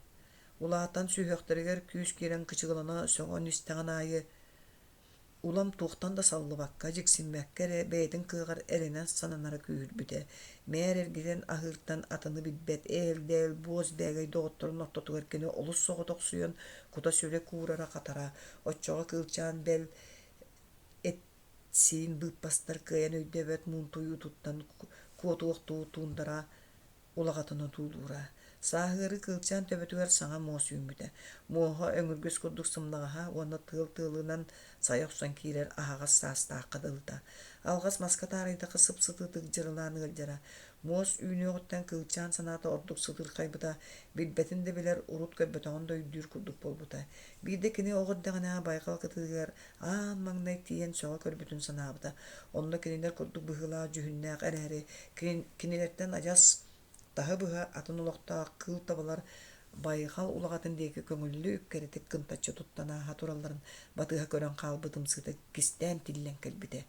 Улаатан сүүһөхтэригэр күүс киирэн кычыгылана сөҕөн истэҕин аайы улам туохтан да саллыбакка дьиксиммэккэ бэйэтин кыыҕар эренэн сананара күүһүрбүтэ. Мээр эргитэн аһыыртан атыны билбэт ээл буос бээгэй доҕотторун оттотугар кини олус соҕотох суйан кута сүрэ куурара хатара. Оччоҕо кылчаан бэл сиин быыппастар кыайан өйдөбөт муунтуйуу туттан куотуохтуу туундара улагатына туулуура. Сааһыары кылчаан төбөтүгэр саҥа моос үүмүтэ. Муоһа өҥүргөс курдук сымнаҕаһа уонна тыыл-тыылынан сайохсон киирэр аһаҕас саастаахха дылыта. Алҕас маска таарайдакка сып-сытыытык дьырылаан ыалдьара. Моос үүнүөҕүттэн кылчаан санаата ордук сытырхайбыта. Билбэтин да билэр урут көрбөтөҕөн да үйдүүр курдук болбута. Биирде кини оҕордэҕинаа байҕал кытыыгар аан маҥнай тиийэн сөҕө көрбүтүн санаабыта. Онно кинилэр курдук быһыылаа дьүһүннээх эрээри кинилэртэн ажас таһы быһа атын улохтаах кыыл табалар байҕал улагатын диэки көҥүллү үккэритик кынтаччы туттанааһа туралларын батыыһа көрөн хаалбытым сыта кистээн тиллэн кэлбитэ.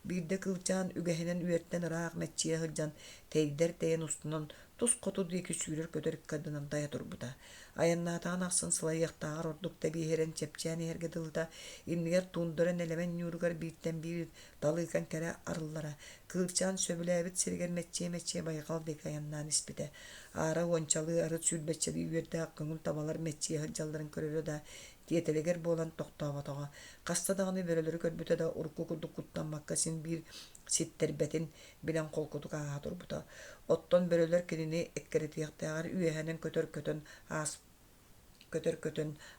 Биирде кылчаан үгэһинэн үөртэн ыраах мэччиэ сылдьан тэйдэр тэйэн устунан тус хоту диэки сүүрэр көтөрүк кадынан дайа турбута. Аяннаатаан ахсын сылайыахтааҕар ордук табииһэрэн чэпчээн иһэргэ дылыта. Иннигэр тундуран элемэн ньууругар бииттэн биир талыыкан кэрэ арыллара. Кылчаан сөбүлээбит сиригэр мэччиэ байҕал диэки аяннаан испитэ. Аара уончалыы арыт сүүрбэччэлии үөрдээх көҥүл табалар мэччиэ сылдьалларын көрөрө да тиэтэлигэр буолан тохтооботоҕо. Хастадаҕыны бөрөлөрү көрбүтэ да урукку курдук куттаммакка син биир ситтербэтин билэн холкутук ааһа турбута. Оттон бөрөлөр кинини эккэритиэхтээҕэр үөһэнэн көтөр-көтөн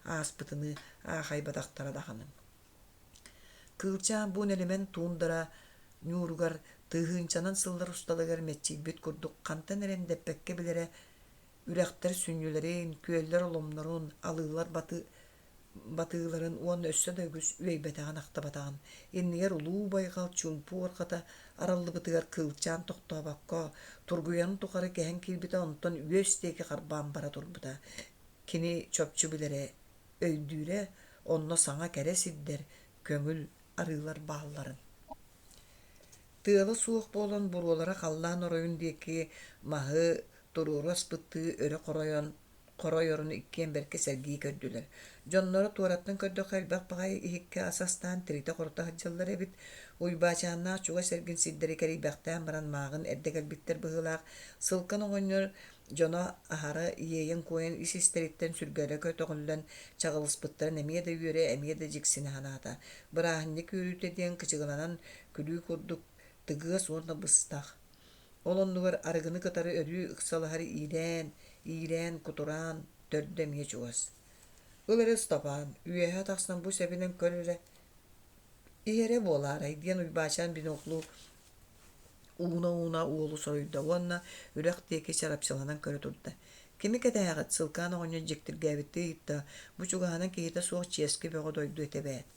ааспытыны аахайбатахтара даханы. Кылчаан буун элемен туундара ньууругар Тыһынчанан сыллар усталыгар мэччийбит курдук кантан эрендеппекке билере үрәхтер сүннүлерин, күөллер оломнорун, алыылар батыыларын уон өссө дөгүс үөйбэтэгэн ахтабатаган. Иннигер улуу байгал чумпу орхата араллыбытыгар кылчаан тохтобакко, тургуян тухары кэһэн киирбите онтон үөстеки харбаан бара турбута. Кини чопчу билере өйдүүрэ онно саҥа кэрэ сиддер көңүл арыылар баалларын. Тыалы суох болон буруолара халлаан ороюн диэки маһы туруурас бытты өрө коройорун иккиэн берке сэргии көрдүлэр. Дьонноро туораттан көрдөх элбэх баҕай иһикке асастаан тирите хорото хаджаллар эбит уйбаачааннаах чуга сэргин сиддери кэрийбэхтээн баран мааҕын эрдэгэлбиттэр быһыылаах сылкан оҕонньор дьоно аһара иэйэн куойан ис истэриттэн сүргээрэ көтөҕүллэн чаҕылыспыттарын эмиэ да үөрэ эмиэ да дьиксине ханаата. Бырааһынньы күүрүүтэ диэн кычыгыланан күлүү курдук тыгыас уонна быстах. Олоннугар арыгыны кытары өрүү ыксалаһары иирэн кутураан төрдө эмиэ чугас. Ылыры стапаан үөһэ тахсан бу сэбинэн көрөрэ иһэрэ буолаарай диэн уйбаачаан биноклу уuna уолу соруйда уонна үрэх диэки чарапчыланан көрө турда. Кими кэтэһэҕит сылкаан оҕонньор дьиктиргээбитти ыйытта бу чугаһанан киһитэ суох чиэски бөҕө дойду этебэät.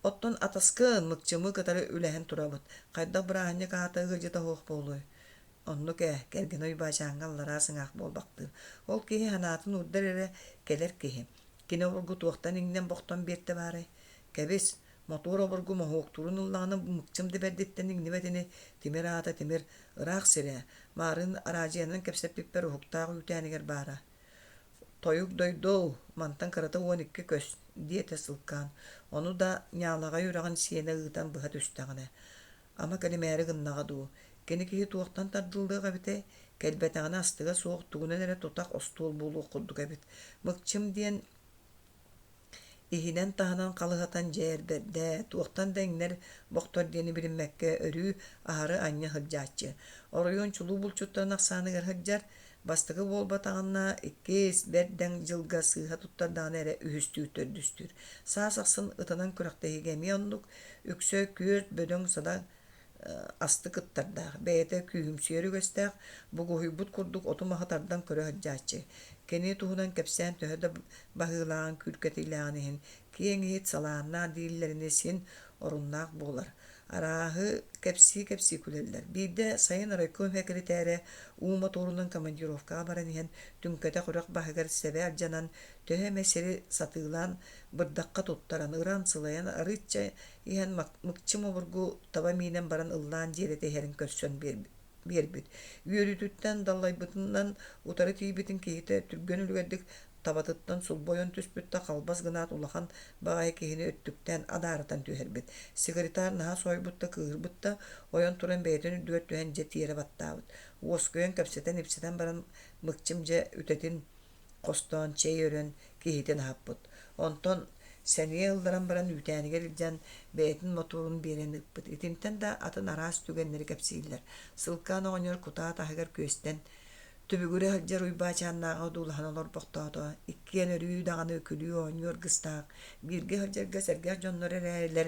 Оттон Хатаска мыкчымы кытары үлэһэн турабыт. Хайдах бырааһынньа каата ыгылдьыта хуох буолуой. Онну кэргэн уйбаачаанга аллараа сыҥаах буолбахтыыр. Ол киһи ханаатын урдар эрэ келэр киһи. Кини обургу туохтан иҥнэн бохтон биэртэ баарай. Кэбис мотуор обургу моһуоктурун ыллаҕына мыкчым дибэрдиттэн иҥнибэтини тимир аата тимир ыраах сирэ маарын араадьыанан кэпсэппиппэр уһуктаах үүтээнигэр baara. Toyuk doydou mantan karata uon ikke kös diete sılkaan. Onu da ñaalaga yurağın siyene ığıtan bıha düştağına. Ama kalimeeri gınnağa duu. Keni kihi tuğaktan tardıldığı gabite kelbetağına astıga soğuk tuğuna nere tutak ostuğul bulu okuddu gabit. Mıkçım diyen ihinen tahanan kalıhatan cerberde tuğaktan denler boktor diyeni bilinmekke örü aharı anya hıccaatçı. Orayun çulu bulçuttan aksanı gar hıccar bastığı bol batağına ikkes berden jılga sığha tuttardan ere ühüstü tördüstür. Sağ saksın ıtanan küraktehi gemi onluk üksö kürt bödön sada astı kıttarda. Beyete kühümsüyörü göster bu guhuybut kurduk otumaha tardan körü hıccaatçı. Keni tuhunan kepsen töhöde bahılağın kürketiylağınıhin kiyengihit salağına dillerini sin orunnaq bolar. Arahı kepsi küleller. Bir de sayın Raykom Sekreteri Uğma Torun'un komandirovka baranihen tünkete kurak bahıgar sever canan töhe meseli satılan bırdakka tuttaran ıran sılayan arıtça ihan mıkçım oburgu tabaminen baran ıllan cerete herin körsön bir bit. Yürütütten dallaybıtından utarı tüybitin kihite türgön ülgedik tabatıttan sulboyon tüspütte kalbaz gınaat ulahan bağay kihini öttükten adaratan tüherbit. Sekreter naha soybutta kığırbutta oyon turan beyden üddüget tühen jet yere battavut. Oskuyun kapseten ipseten baran mıkçımca ütetin koston çeyörün kihiten happut. Onton seniye ıldıran baran üteniger ilcan beytin motorun biren ıppıt. İtinten da atın aras tügenleri kapsiyiller. Sılkan oğonyor kutağa tahıgar kösten tübügüre hıccar uybaçannağa dulahan olur boktağı. İkkiyen örüyü dağını ökülüyor oğonyor gıstağ. Birge hıccar sergah jonları ererler.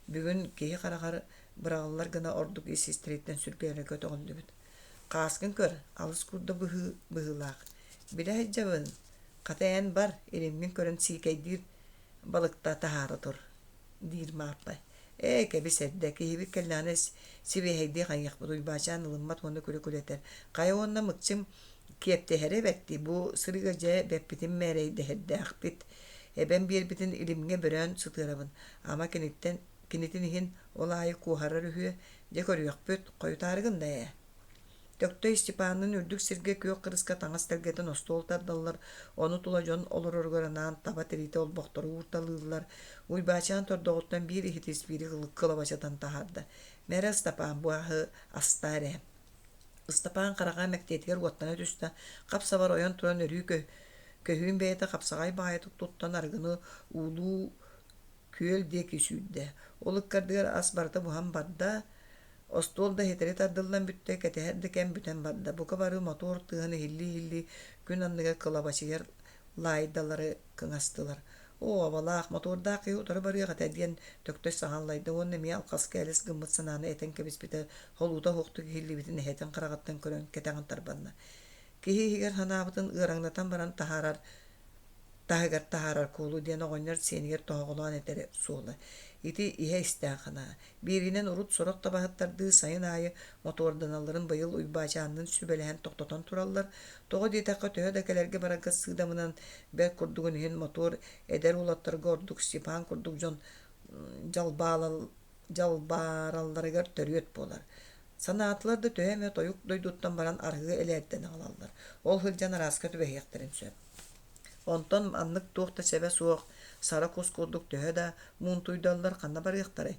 Bugün kehi karakar bırağlılar gına orduk isi streitten sürgüyere kötü oldu bit. Kaskın kör, alыс kurda bıhılaq. Bile hıccavın, katayan bar, elimgin körün sikaydir balıkta taharıdır. Dir maapay. Kebi sedde, kehibi kellanes sibi heydi kanyak buduy başan ılımmat onu külületer. Kaya onna mıkçım kiyepte herebetti. Bu sırıgaca beppitin mereyde hedde akbit. Ben bir bitin ilimge bören sıtırabın. Ama kinitin ihin olayı kuharar ühü dekor yok büt koyu tarıgın da ya. Töktö Stepan'ın ürdük sirge kök kırıska taŋas telgeten ostol tardallar. Onu tulajon olur orgaranan taba terite ol boktoru urtalıydılar. Uybaçan tordoğuttan bir ihitis biri kılabaçatan taharda. Mere Stepan bu ahı astare. Stepan karağa mektetiger gottana tüsta. Kapsa var oyan turan örüyü köhüğün beyete kapsagay bayet tuttan argını ulu köl diye küsüydü. Oluk kardıgar as barda buhan barda Ostolda heteri tardıllan bütte keteherdi ken büten barda. Bu kabarı motor tığını hilli gün anlıga kılabaşı yer laydaları kıngastılar. О, балах моторда кыю тора барыга тадиен төктөс саганлайды онны ми алкаскалыс гыммыт сананы этен кебиспите холута хокту килибитин хетен карагаттан көрөн кетеген тарбанна. Кихигер ханабытын ыраңнатан баран тахагар кулу диен оҕонньор сенигер тоголуан этери суола. Ити ihe истэхана. Биринен урут сорок табахаттарды сайын айы моторданаларын быйыл уйбачаанын сүбелэһэн токтотон тураллар. Тоҕо диэтакка төһө дакелерге барагга сыыдамынан бэк курдугун иһин мотор эдер улаттарга ордук Степан курдук дьон жалбааралларыгар төрүөт болар. Санаатлар да төһөмө тоюк дойдуттан баран аргы элээрден алаллар. Ол хылжан араска түбэһиэхтерин сөп. Онтон аннык туохта себе суох сара кус курдук төһө да муунтуйдаллар ханна барыахтары.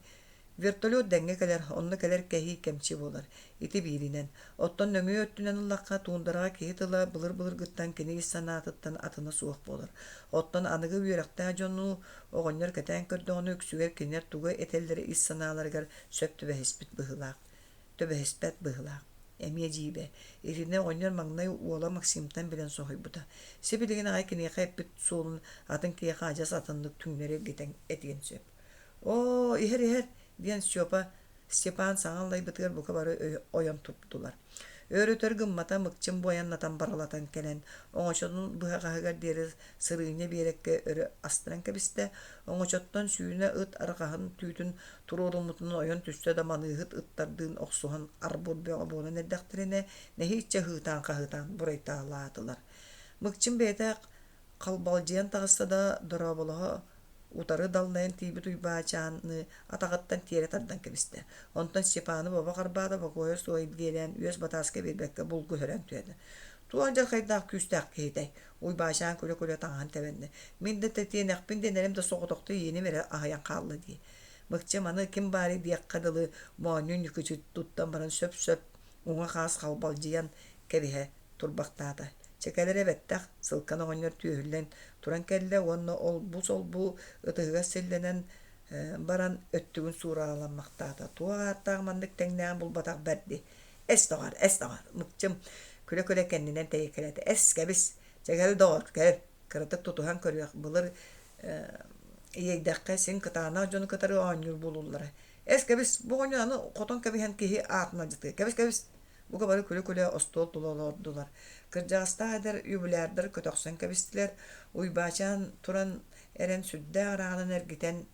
Вертолет дәңге келер, онны келер кәһи кемчи болар. Ити биринен. Оттон нөмү өттүнен уллакка туундарага киһи тыла былыр гыттан кини санаатыттан атына суох болар. Оттон аныгы үйрәктә жону оҕонньор кэтэн көрдөҕөнү үксүгер кинер тугы этеллери ис санааларыгар сөп түбэһиспит быһылаах. Эмие жибе. Ирине оññor маңнай уола Максимтан билен сохойбута. Себилигин агай кинеха эппит суолун атын киеха ажас атындык түңнери гетен этиген сөп. О, ихер диен Степан саңаллай бытыгар бука бары ойон туптулар. Өрөтөр гыммата мыкчым бояннатан баралатан келен. Оңочотун быхагагар дери сырыйне берекке өрө астыран кебисте. Оңочоттон сүйүнө ыт аркаһын түйүтүн турурумутун ойон түстө да маныгыт ыттардын оксухан арбур бөҕө неддахтирине нехичче хыытаан бурайтаалаатылар. Мыкчым бете калбалжыян тагыста да дороболоһо утары даллайын тиби туйбаачааны атагаттан тиере тардан кебисте. Онтон Степаны баба карбаада бакойо суойып келен үөс батааска бербекке булгу хөрөн түөдө. Туанжар хайдаах күстаак кейтэй. Уйбаачаан көлө таңан тебенне. Мен де тетиенекпин денерим да соғотоқты ени мере ахаян қаллы дей. Мыкчым аны ким бари дияккадылы моонун юкучут туттан баран сөп уңа хаас калбалжыян кебиhe турбактаата. Чекелере беттах сылкан оҕонньор түйөһүллен туран келле онно ол бу ытыгас селленен баран өттүгүн суурааламмактаата. Туааттаах мандык теңнээн булбатах берди. Эс тоҕар. Мыкчым күлө кеннинен тейекелети. Эс кебис. Чекел доҕор кеп. Кырытык тутухан көрүөх. Былыр ийэйдэххэ син кытаана дьону кытары оññур булуллара. Эс кебис. Бу оññуаны хотон кебиһэн киһи аатына жытыы. Кебис. Буга бары күлө остол тулолордулар. Кыржагаста адер юбилярдар көтөксөн кебистилер. Уйбачан туран эрен сүддэ араанын эргитен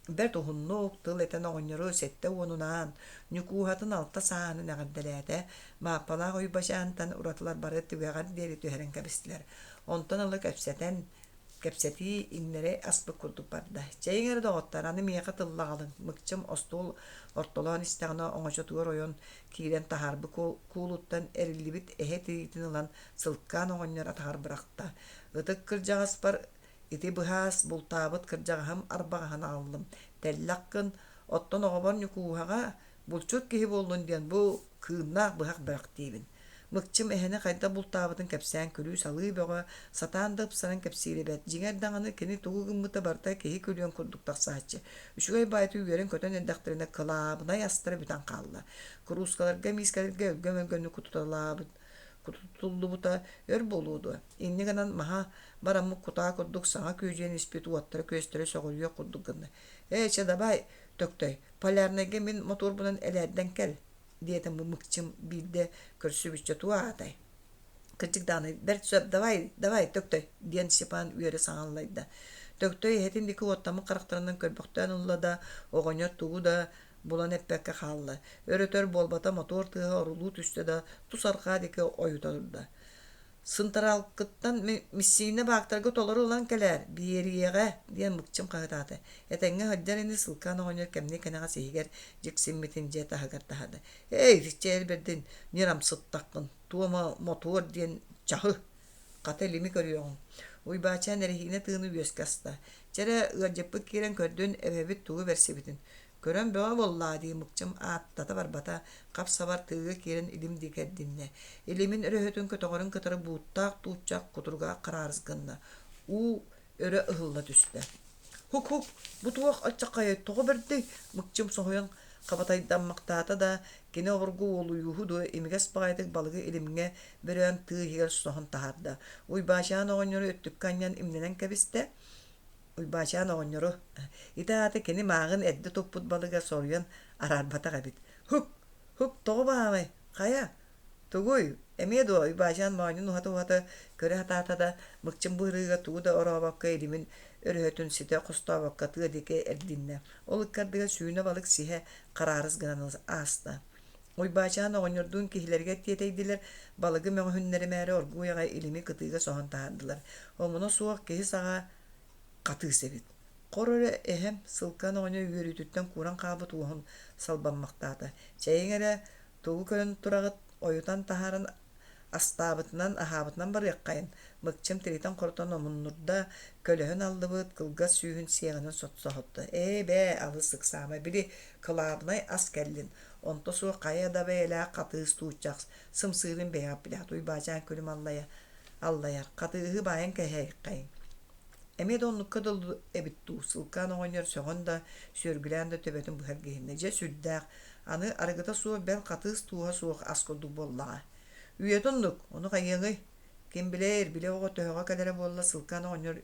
бер тухуннук тыл этен оҕонньору сетте уонунаан нюкуухатын алта саанын агадделээте мааппалаах уйбачаантан уратылар бары тибегар диэри түһэрэн кебистилер. Онтон ылы кепсети иннере аспы курдук барда. Чейгер доҕоттар аны миэха тыллаҕалын. Мыкчым остул ортолоон истэҕинэ оҥочотугар ойон киирен таһаарбы куулуттан эриллибит эһэ тиитин ылан сылкаан оҕонньор атаҕар бырахта. Ытык кырдьаҕаспар ити быһаас бултаабыт кырдьаҕаһым арбаҕаһына аллым. Теллаккын оттон оҕобор нюкууһаҕа булчут киһи буоллун диэн бу кыыннаах быһак бырах диибин. Мыкчым эһэне хайда бултаабытын кэпсээн күлүү салыы бөҕө сатаан дыпсаран кэпсииребэт. Дьиҥэр даҕаны кини тугу гыммыта барта киһи күлүөн курдуктахсааччы. Үчүгэй баайты үөрен көтөн эддахтарына кылаабынай астара бүтэн хаалла. Куруускаларга миискалерге өлгөмөлгөнү кутутуллубута өр болууду. Инни ганан маха бараммык кутаа курдук саҥа күүжүөн испит уаттара көстөрө соҕулуйа курдук гынна. Чадабай төктөй, полярнайга мен моторбунан элээдден кел. Диэтен бу мыкчым билде көрсүбүччө туаатай. Кырдьык бер сөп давай төктөй диэн Степан үөрэ саҥаллайда. Төктөй этин дики уоттамы карактарынан көрбөхтөөн уллада оҕоньор тугу да булан эппекке хаалла. Өрөтөр болбата мотор тыаһа орулуу түстө да тус архаа дики ойуталырда. Сынтаралкыттан миссиине баактарга толору улан келер биериеге диэн мыкчым кагытааты. Этеңге хөддерини сылкаан оҕоньор кемне кенега сиһигер дьиксиммитин дьэ таһагартаһады. Ричээр бердин нирам сыттаккын туома мотор диэн чаһы ката лими көрүөҕүн. Уйбаачаан эрихине тыыны үөскаста. Чэре ыаджаппы киирен көрдүн эбэбит тугу берсибитин. Көрөн бөҕө боллаа дии мыкчым ааттата барбата капсабар тыыга киирен илим дикердинне. Илимин өрөһөтүн көтөҕөрүн кытары бууттаах тууччаах кутурга караарызгынна. Өрө ыһылла түстэ. Хук бу туох аччаккайы тоҕо берди. Мыкчым соһуйан кабатайданмактаата да кини обургу улууһу ду эмигес баҕайдык балыгы илимиҥэ берөөн тыыһигэр соһон таһаарда. Уйбаачаан оҕонньору өттүк каньян имненен кэбисте уйбачаан оҕонньору итааты кини маагын эдди туппут балыга соруян арарбатаҕа бит. Хук тоҕо баамай хая тугуй эмие дуо уйбачаан маанын ухата көрө хатаатада мыкчым быырыга тууда орообакка илимин өрөһөтүн сите кустообакка тыадике эрдинне ол ыккардыга сүүнэ балык сиһэ караарыс гынан ааста. Уйбачаан оҕонньордуун киһилэргэ тиэтэйдилэр балыгы мөҥөһүннэри мээри оргууяҕа илими кытыыга соһон таардылар. Омуна суох киһи саҕа катыы себит. Короры эһэм сылкан оҕоньо үөрүтүттэн кууран хаабыт уоһун салбаммактаата. Чэйиҥэрэ тугу көрөн турагыт ойутан таһааран астаабытынан аһаабытынан барыаккайын мыкчым тиритен корутон омуннурда көлөһүн аллыбыт кылга сүүһүн сиэҕинэн сотсоһотто. Бээ алысык саама били кылаабынай ас кэллин. Онто суо кайа да бэйэлээх катыыс тууччах сымсыырын бэйап билэхт уйбаачаан күлүм аллаяр катыыһы баайан кэһэйиккайын. Эми да оннукка долду эбиттүү сылкаан оҕонньор сөҕөн да сүөргүлээн да төбөтүн быһар гиһинне же сүрдээх аны арыгыта суо бэл катыыс тууһа суох ас курдук боллаҕа. Үйетоннук, onu кайыгый. Ким билер, биле ого төһөгө кэлере болла сылкан оňor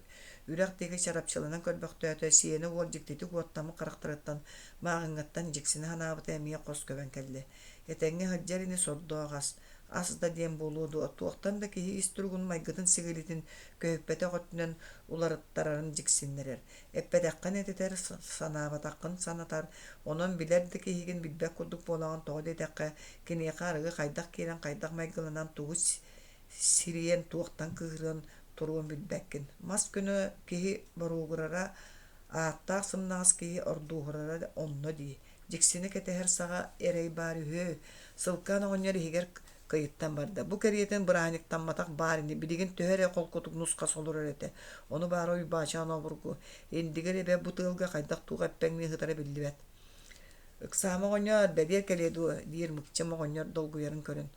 үрәк теге чарапчылынан көрбөктөтө сиени ол жиктети гуоттамы карактырыттан маагынгаттан жиксини ханаабыт эмие кос көбөн келди. Этеңге хаджарини сордоогас ас да дем болууду туохтан да киһи истургун майгытын сигилитин көйөппете готтунан уларыттарарын жиксиннерер. Эппедаккан этетер санаабатаккын санатар онон билерди киһигин билбек курдук болаган тоҕо этекке киниэ карыгы кайдак киирен кайдак майгылынан тугус сириен туохтан кыһырын туруун билбеккин. Мас күнү киһи боругурара ааттаах сымнаас киһи ордуухурара онно дии. Жиксини кетехер саға эрей бары хö сылкан оňор хигер кыйыттан барда. Бу кериетен бырааниктан матак баарини билигин төһөрэ колкотук нуска солур эрете. Ону бары уйбачаан обургу. Эндигер эбе бутылга кайдак туга пеңни хытара биллибет. Ыксаама оňор бедер келеду дир мыкчым оňор долгуярын көрөн.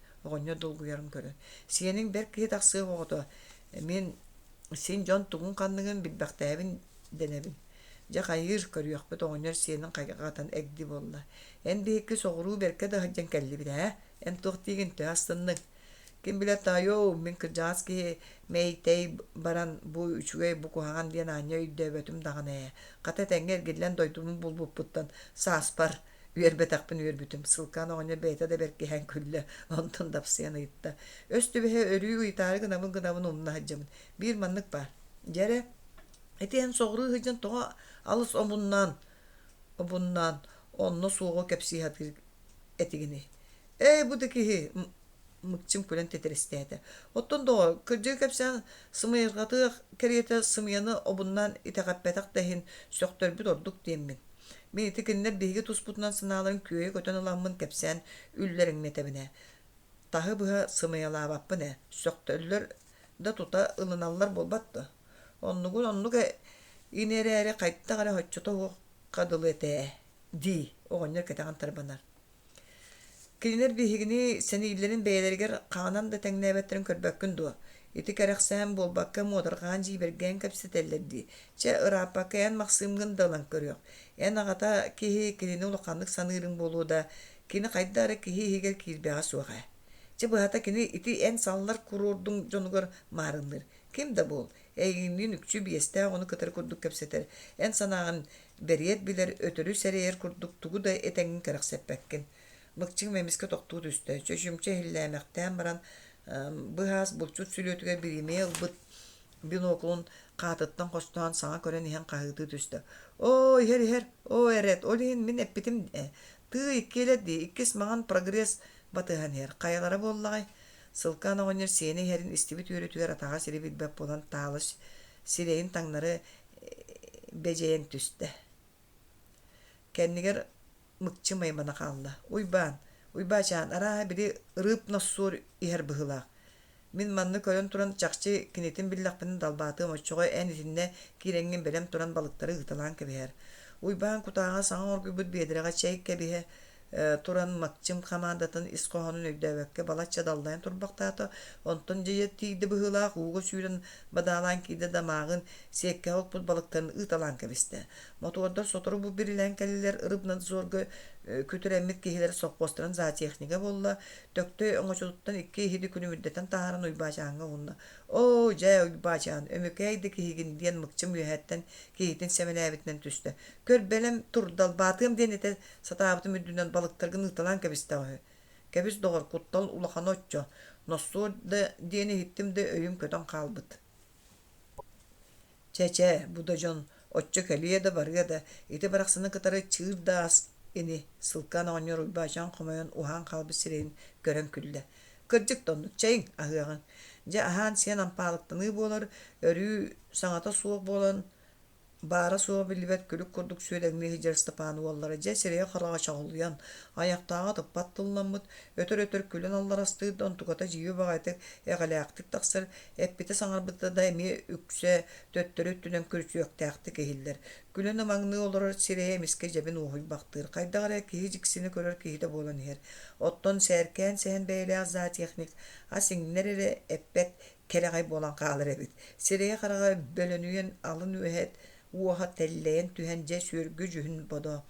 Сиенин бер кыйы таксыгы огото. Мен сен жон тугун канныгын билбактабин денебин. Ja kayır körüyakpet oňor senen kaygatan egdi bolla. En beýikki soguruu berke da hajjan kelli bile. En toqtigin tästännik. Kim bile tayo men kırjaski meýtey baran bu üçüge bu kohan diýen aňa üýdebetüm dagane. Gata tenger gillen doýdum bulbuputtan saspar üýerbetakpyn üýerbütüm. Sılkan oňor beýte de berke hen külle ondan dapsyan ýitdi. Östübehe örüýü ýitary gynabyn umna hajjamyn. Bir manlyk bar. Jere eten soguruu hajjan toğa alыс obundan onno suugo kepsi hatir etigini. Bu da ki mıkçım kulen teteristeydi. Otton da kırcı kepsen sımıyırgatı keriyete sımıyanı obundan itekappetak dahin söktör bir orduk diyemin. Men itikinler bilgi tusputnan sınavların köye götön alanmın kepsen üllerin metebine. Tahı bıha sımıyala bappı ne? Söktörler da tuta ılınallar bolbattı. Onluğu İnerere kayıtta gara hoççota kadılı ete di oğonlar keteğen tarbanar. Kiliner bihigini seni illerin beylerger kanan da tengnebetlerin körbökkün du. İti kereksen bolbakka modargan jibergen kapsitellerdi. Çe ırapakka en maksımgın dalan körüyor. En ağata kihi kilini ulukanlık sanırın bolu da kini kayıttara kihi higer kirbeğa suğa. Çe bu hata kini iti en sallar kururdun jonugar marınır. Kim de bol? Eğinin üçü biyeste onu kıtır kurduk kapseter. En sanağın beriyet biler ötürü seriyer kurduk tuğu da etengin kırık seppekken. Mıkçın memiske toktuğu üstü. Çöşümçe hillemekten baran bıhaz bulçut sülüyotüge birime ılbıt binokulun katıttan kostuğan sana kören ihan kahıtı üstü. Her, eret, olihin min eppitim tığ ikkiledi, ikkis mağan progres batıhan her. Kayalara bollağay. Sılkan oňor seni herin istibit üretüger atağa siri bilbep bolan taalış sireyin taňlary bejeyen tüste. Kendiger mıkçı maymana kaldı. Uybaçan ara biri ırıp nasur iher bıhılaq. Min manny körön turan çakçı kinetin billaqpının dalbatı moçoğa en itinde kirengin belem turan balıkları ıtalan kebeher. Uyban kutağa sağa orgubut bedirega çeyik kebehe turan makçım kamandatın iskohanın ögdevekke balatça dallayan turbaqtaata onton jeje tiydi bıhılaq uğu suyran badalan kiydi damağın sekke hok bu balıkların ıtalan kebiste. Motorda sotoru bu birilen kelliler ırıpnadı zorgu kütüremmit kihileri sokposturan zootexnika bolla töktö oňoçuluktan 2-7 günü müddeten taharan uýbaşaňa unda. O jay uýbaşaň ömükäýdi kihigin diýen mykçym ýöhätten kihitin semelääbitinden tüste. Körbelem turdal batym denete satabyty müddünden balyktargyn ýytalan kebisde. Kebis dogor kuttal ulahan otço. Nosso da diýeni hittimde öýüm köten kalbyt. Çeçe bu da jon otço keliýe de barýa da ite baraksana katary çyrdas ini sılkan oňor uýbaşan komayan uhan kalby sireyin gören külde. Kırjyk donduk çayın ahıgan. Ja ahan sen ampalyktyny bolar, örü saňata suwak bolan bara suwa bilibet külük kurduk söylegme Hicer Stepanovallara ja sireye karaga çagılýan. Ayaktağa da pattılanmıt, ötör külen allar astığı dontukata jiýi bagaytyk, egalaktyk taksır, epbite saňarbytda da emi ükse töttörü tünem kürçüýektäkti kehiller. Külen maňny olar sireye miske jebin uhuy baktyr. Kaýdagara kihijiksini görür kihide bolan her. Otton serken sehen beýle zootexnik, asiňlere eppet kelegay bolan galyr ebit. Sireye karaga bölünýän alyn öhet uha telleyen tühence sürgü jühün bodo.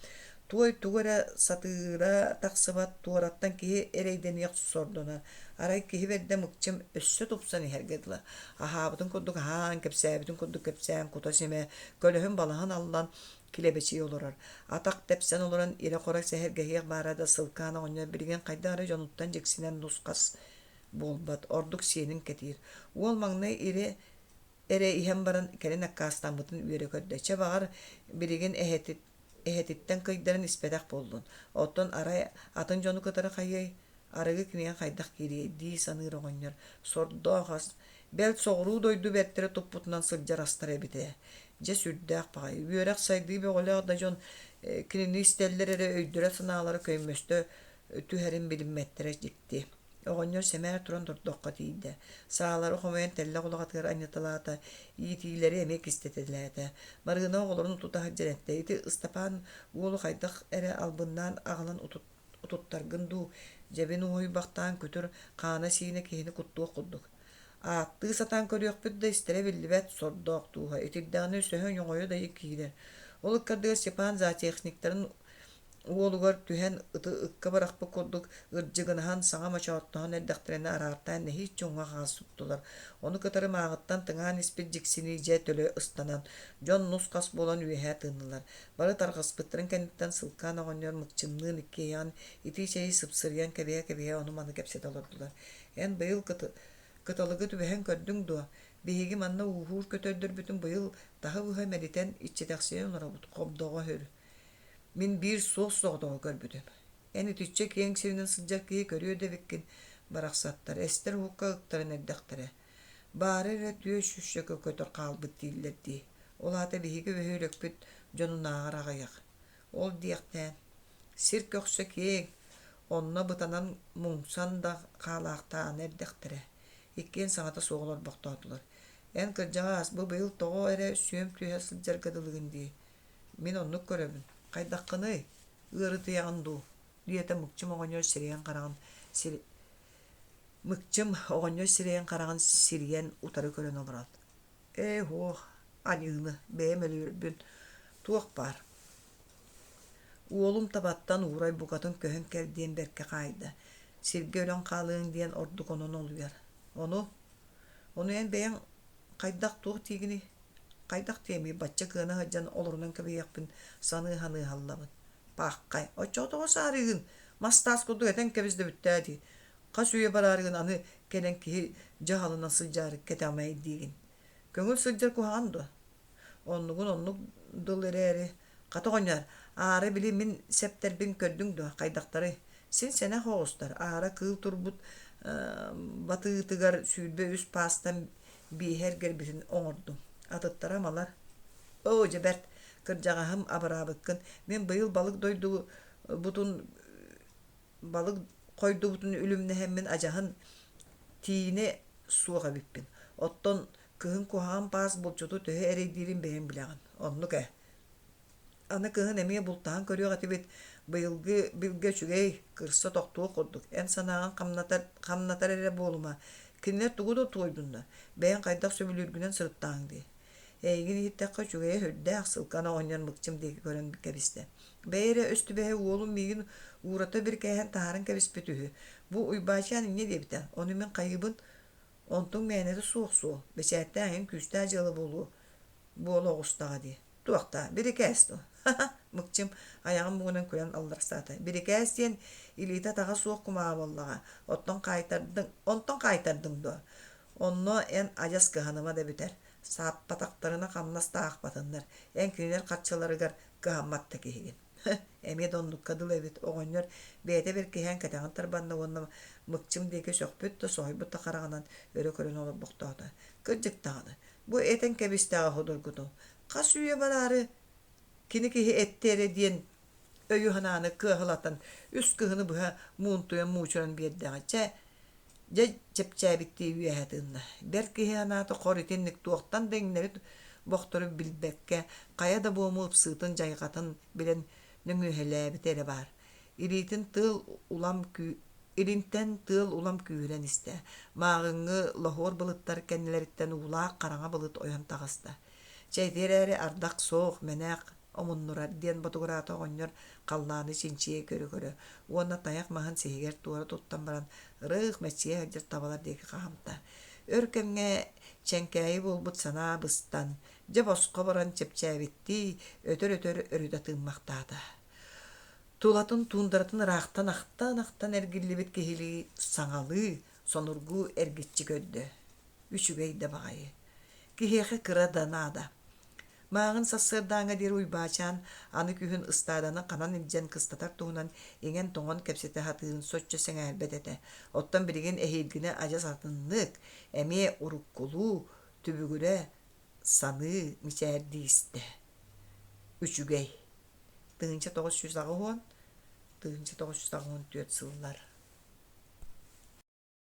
Tuoy tuğra satıra taksabat tuğrattan ki ereyden yak sorduna. Aray ki hiverde mıkçım össü topsani hergedla. Aha butun kurduk haan kepse, butun kurduk kepsem kutasime, kölühün balahan allan kilebeçi olurar. Atak tepsen oluran ire korak sehergehiyek barada sılkana oňa bilgen kaydara jonuttan jeksinen nuskas bolbat. Orduk senin ketir. Ol maňny ire ere ihem baran kelen akkastan butun üyere ködde. Çabagar Biligin ehetitten kıydaran ispedak boldun. Otton aray atın jonu katara kayyay aragı kiniyen kaydak geriye di sanır oňor. Sordu ağas. Bel soğru doydu bettere topputundan sıljar astara bite. Je sürdäk bagay. Üyerek saydığı begolag da jon kinini isteller ere öydüre sınağları köymöstö tüherin bilinmettere dikti. Oňor semer turan durdukka diýdi. Sağlary homayan telle gulagatlar aňatalata, ýetileri emek istetediler. Bargyna oglaryny tuta hajretde. Iti Stepan ulu haýdak ere albyndan agalan ututtargyndu. Jebin uýbaktan kötür kana sine kihini kuttu okuduk. Atty satan körýekpit de istere billibet sorduk tuha. Itidäni söhön ýoňoýa da ýekiler. Ol kadar Stepan zootexniklerin ulууһугар түһэн ыкка барахпы курдук ырдьыгынаһан саҥа мачаоттоһун эрдэхтэрэнэ араартаан нэһиит чуҥга хаас суптулар. Ону кытары мааҕыттан тыҥаан испит дьиксини дьэ төлө ыстанан дьон нус кас буолан үөһэ тыыннылар. Бары тарҕаспыттарын кэнниттэн сылкаан оҕонньор мыкчымныын иккиэйаан итии чэйи сыпсырыйан кэбиһэ ону маны кэпсэт олордулар. Эн быйыл кыталыгы түбэһэн көрдүң дуо. Биһиги манна уһуур көтөрдөрбүтүн быйыл таһы быһа мэритэн иччитэхсиэн олорбут хобдоҕо hör. Min bir soğuk soğuduğu görbüdüm. Eni tütçe kiyen sirinin sıcak kiyi görüyor devekkin baraksatlar. Ester hukka ıktarın erdektere. Bari ve tüye şüşşeke kötür kalbıt değillerdi. Olata bihigi ve hölökbüt jonun ağır ağayak. Ol diyekten. Sir kökse kiyen onna bıtanan mungsan da kalaktan erdektere. İkken sanata soğular baktadılar. En kırcağız bu bıyıl toğu ere süyem tüye sıcak gadılığın diye. Min onluk görevin. Kaydakkını ıırıtı yandu. Diyete mıkçım oğonyor siriyen karagan siriyen utarı kören olarak. Anığını beyem ölürbün. Tuğuk bar. Oğlum tabattan uğray bukatın köhün keldiyen berke kaydı. Sirge ölen kalığın diyen orduk onun oluyor. Onu en beyen kaydak tuğuk tigini kaydak temi bacca kığına haccan olurundan kebiyakpın sanığı hanığı hallabın. Pakkay, o çoğu sarığın, mastas kudu eten kebizde büttədi. Kas üye bararığın anı kelen ki cahalı nasıl carık ketamay digin. Köngül sılcar kuhandu. Onluk dıl eri. Katı oňar, ağrı bili min septer bin kördün du kaydakları. Sen sene hoğustar, ağrı kığıl turbut batı tıgar süydbe üst pastan bir her gerbitin oňurdum. Atıttaramalar. O cebert kırcağahım abarabıkkın. Men bıyıl balık doydu butun balık koydu butun ölümne hemmin acahın tiine suğa bippin. Otton kıhın kuhağın pas bulçutu töhe ereydirin beğen bilağın. Onluk Ana kıhın emeye bultağın körüyor atibet bıyılgı bilge çügey kırsa toktuğu kurduk. En sanağın kamnatar ere boğulma. Kinler tuğu da tuğuydun da. Beğen kaydak söbülürgünen sırıttağın diye. Эйгин иттакка чугая хөддәк сылкана оңнор мыкчым деги көрөн кебисте. Бәйре өстүбәһе уолум мигин уурата бир кәһән тахарын кебиспетүһү. Бу уйбачан ине дебитен. Оны мен кайыбын онтун мәнәде суох-суох. Бесәттән күстә жылы болу. Болу огустага ди. Туакта бири кәсту. Мыкчым аяғым бугунан көрән алларсата. Бири кәстен илита тага суох кумаа боллага. Онтон кайтардың до. Онно эн ажас кыһаныма да бүтер. Саппатактарына камнас таакпатыннар. Эн кинилер катчаларыгар кыһамматта киһигин. Эме доннукка дылыбыт оҕонньор бэйэтэ бир киһэн кэтэҕин тарбанна уонна мыкчым диэки сөхпүт да соһойбут караганан өрө көрөн олорбуктоото. Кырдьыктаҕыны. Бу этен кэбистээҕэ ходургуту. Хас үйэ бараары кини киһи эттере диэн өйү ханааны кыахылатан үс кыһыны быһа муунтуйан муучуран биэрдэҕичэ же чепчээбитти үйэһэтыынна. Бер киһи ханааты хоритинник туохтан дэҥнэри бохтору билбекке кая да буому ыпсыытын жайгатын билен үлэлээбитэ эре бар. Илинтен тыл улам күүрен истэ. Маагыңы лохор былыттар кэннилериттен улаак караңа былыт ойон тагыста. Чэйтерээри ардак соох менээх омуннурар диэн ботугураата оҕонньор халлааны чинчие көрө. Уонна таяк маһын сиһигер туора туттан баран ырыых мэчие хаджыр табалар диэки хаамта. Өркөҥҥэ чэҥкээйи булбут санаа быстан. Же боско баран чепчээбитти өтөр өрүдө тыыммактаата. Тулатын туундаратын ырахтан эргиллибит киһили саҥалы, сонургу эргиччи көддө. Үчүгэй да баҕайы. Киһиэхэ кыра данаада. Мааҕын сассыырдааҥа диэри уйбаачаан аны күһүн ыстааданы канан илдьэн кыстатар туһунан иҥэн тоҥон кэпсэтэ хатыын соччо сэҥээлбэт этэ. Оттон билигин эһиилгине ажас атыннык, эмиэ уруккулуу, түбүгүрэ саны мичээр диистэ. Үчүгэй. Тыынча 900 агы хуон, тыынча 914 сыллар.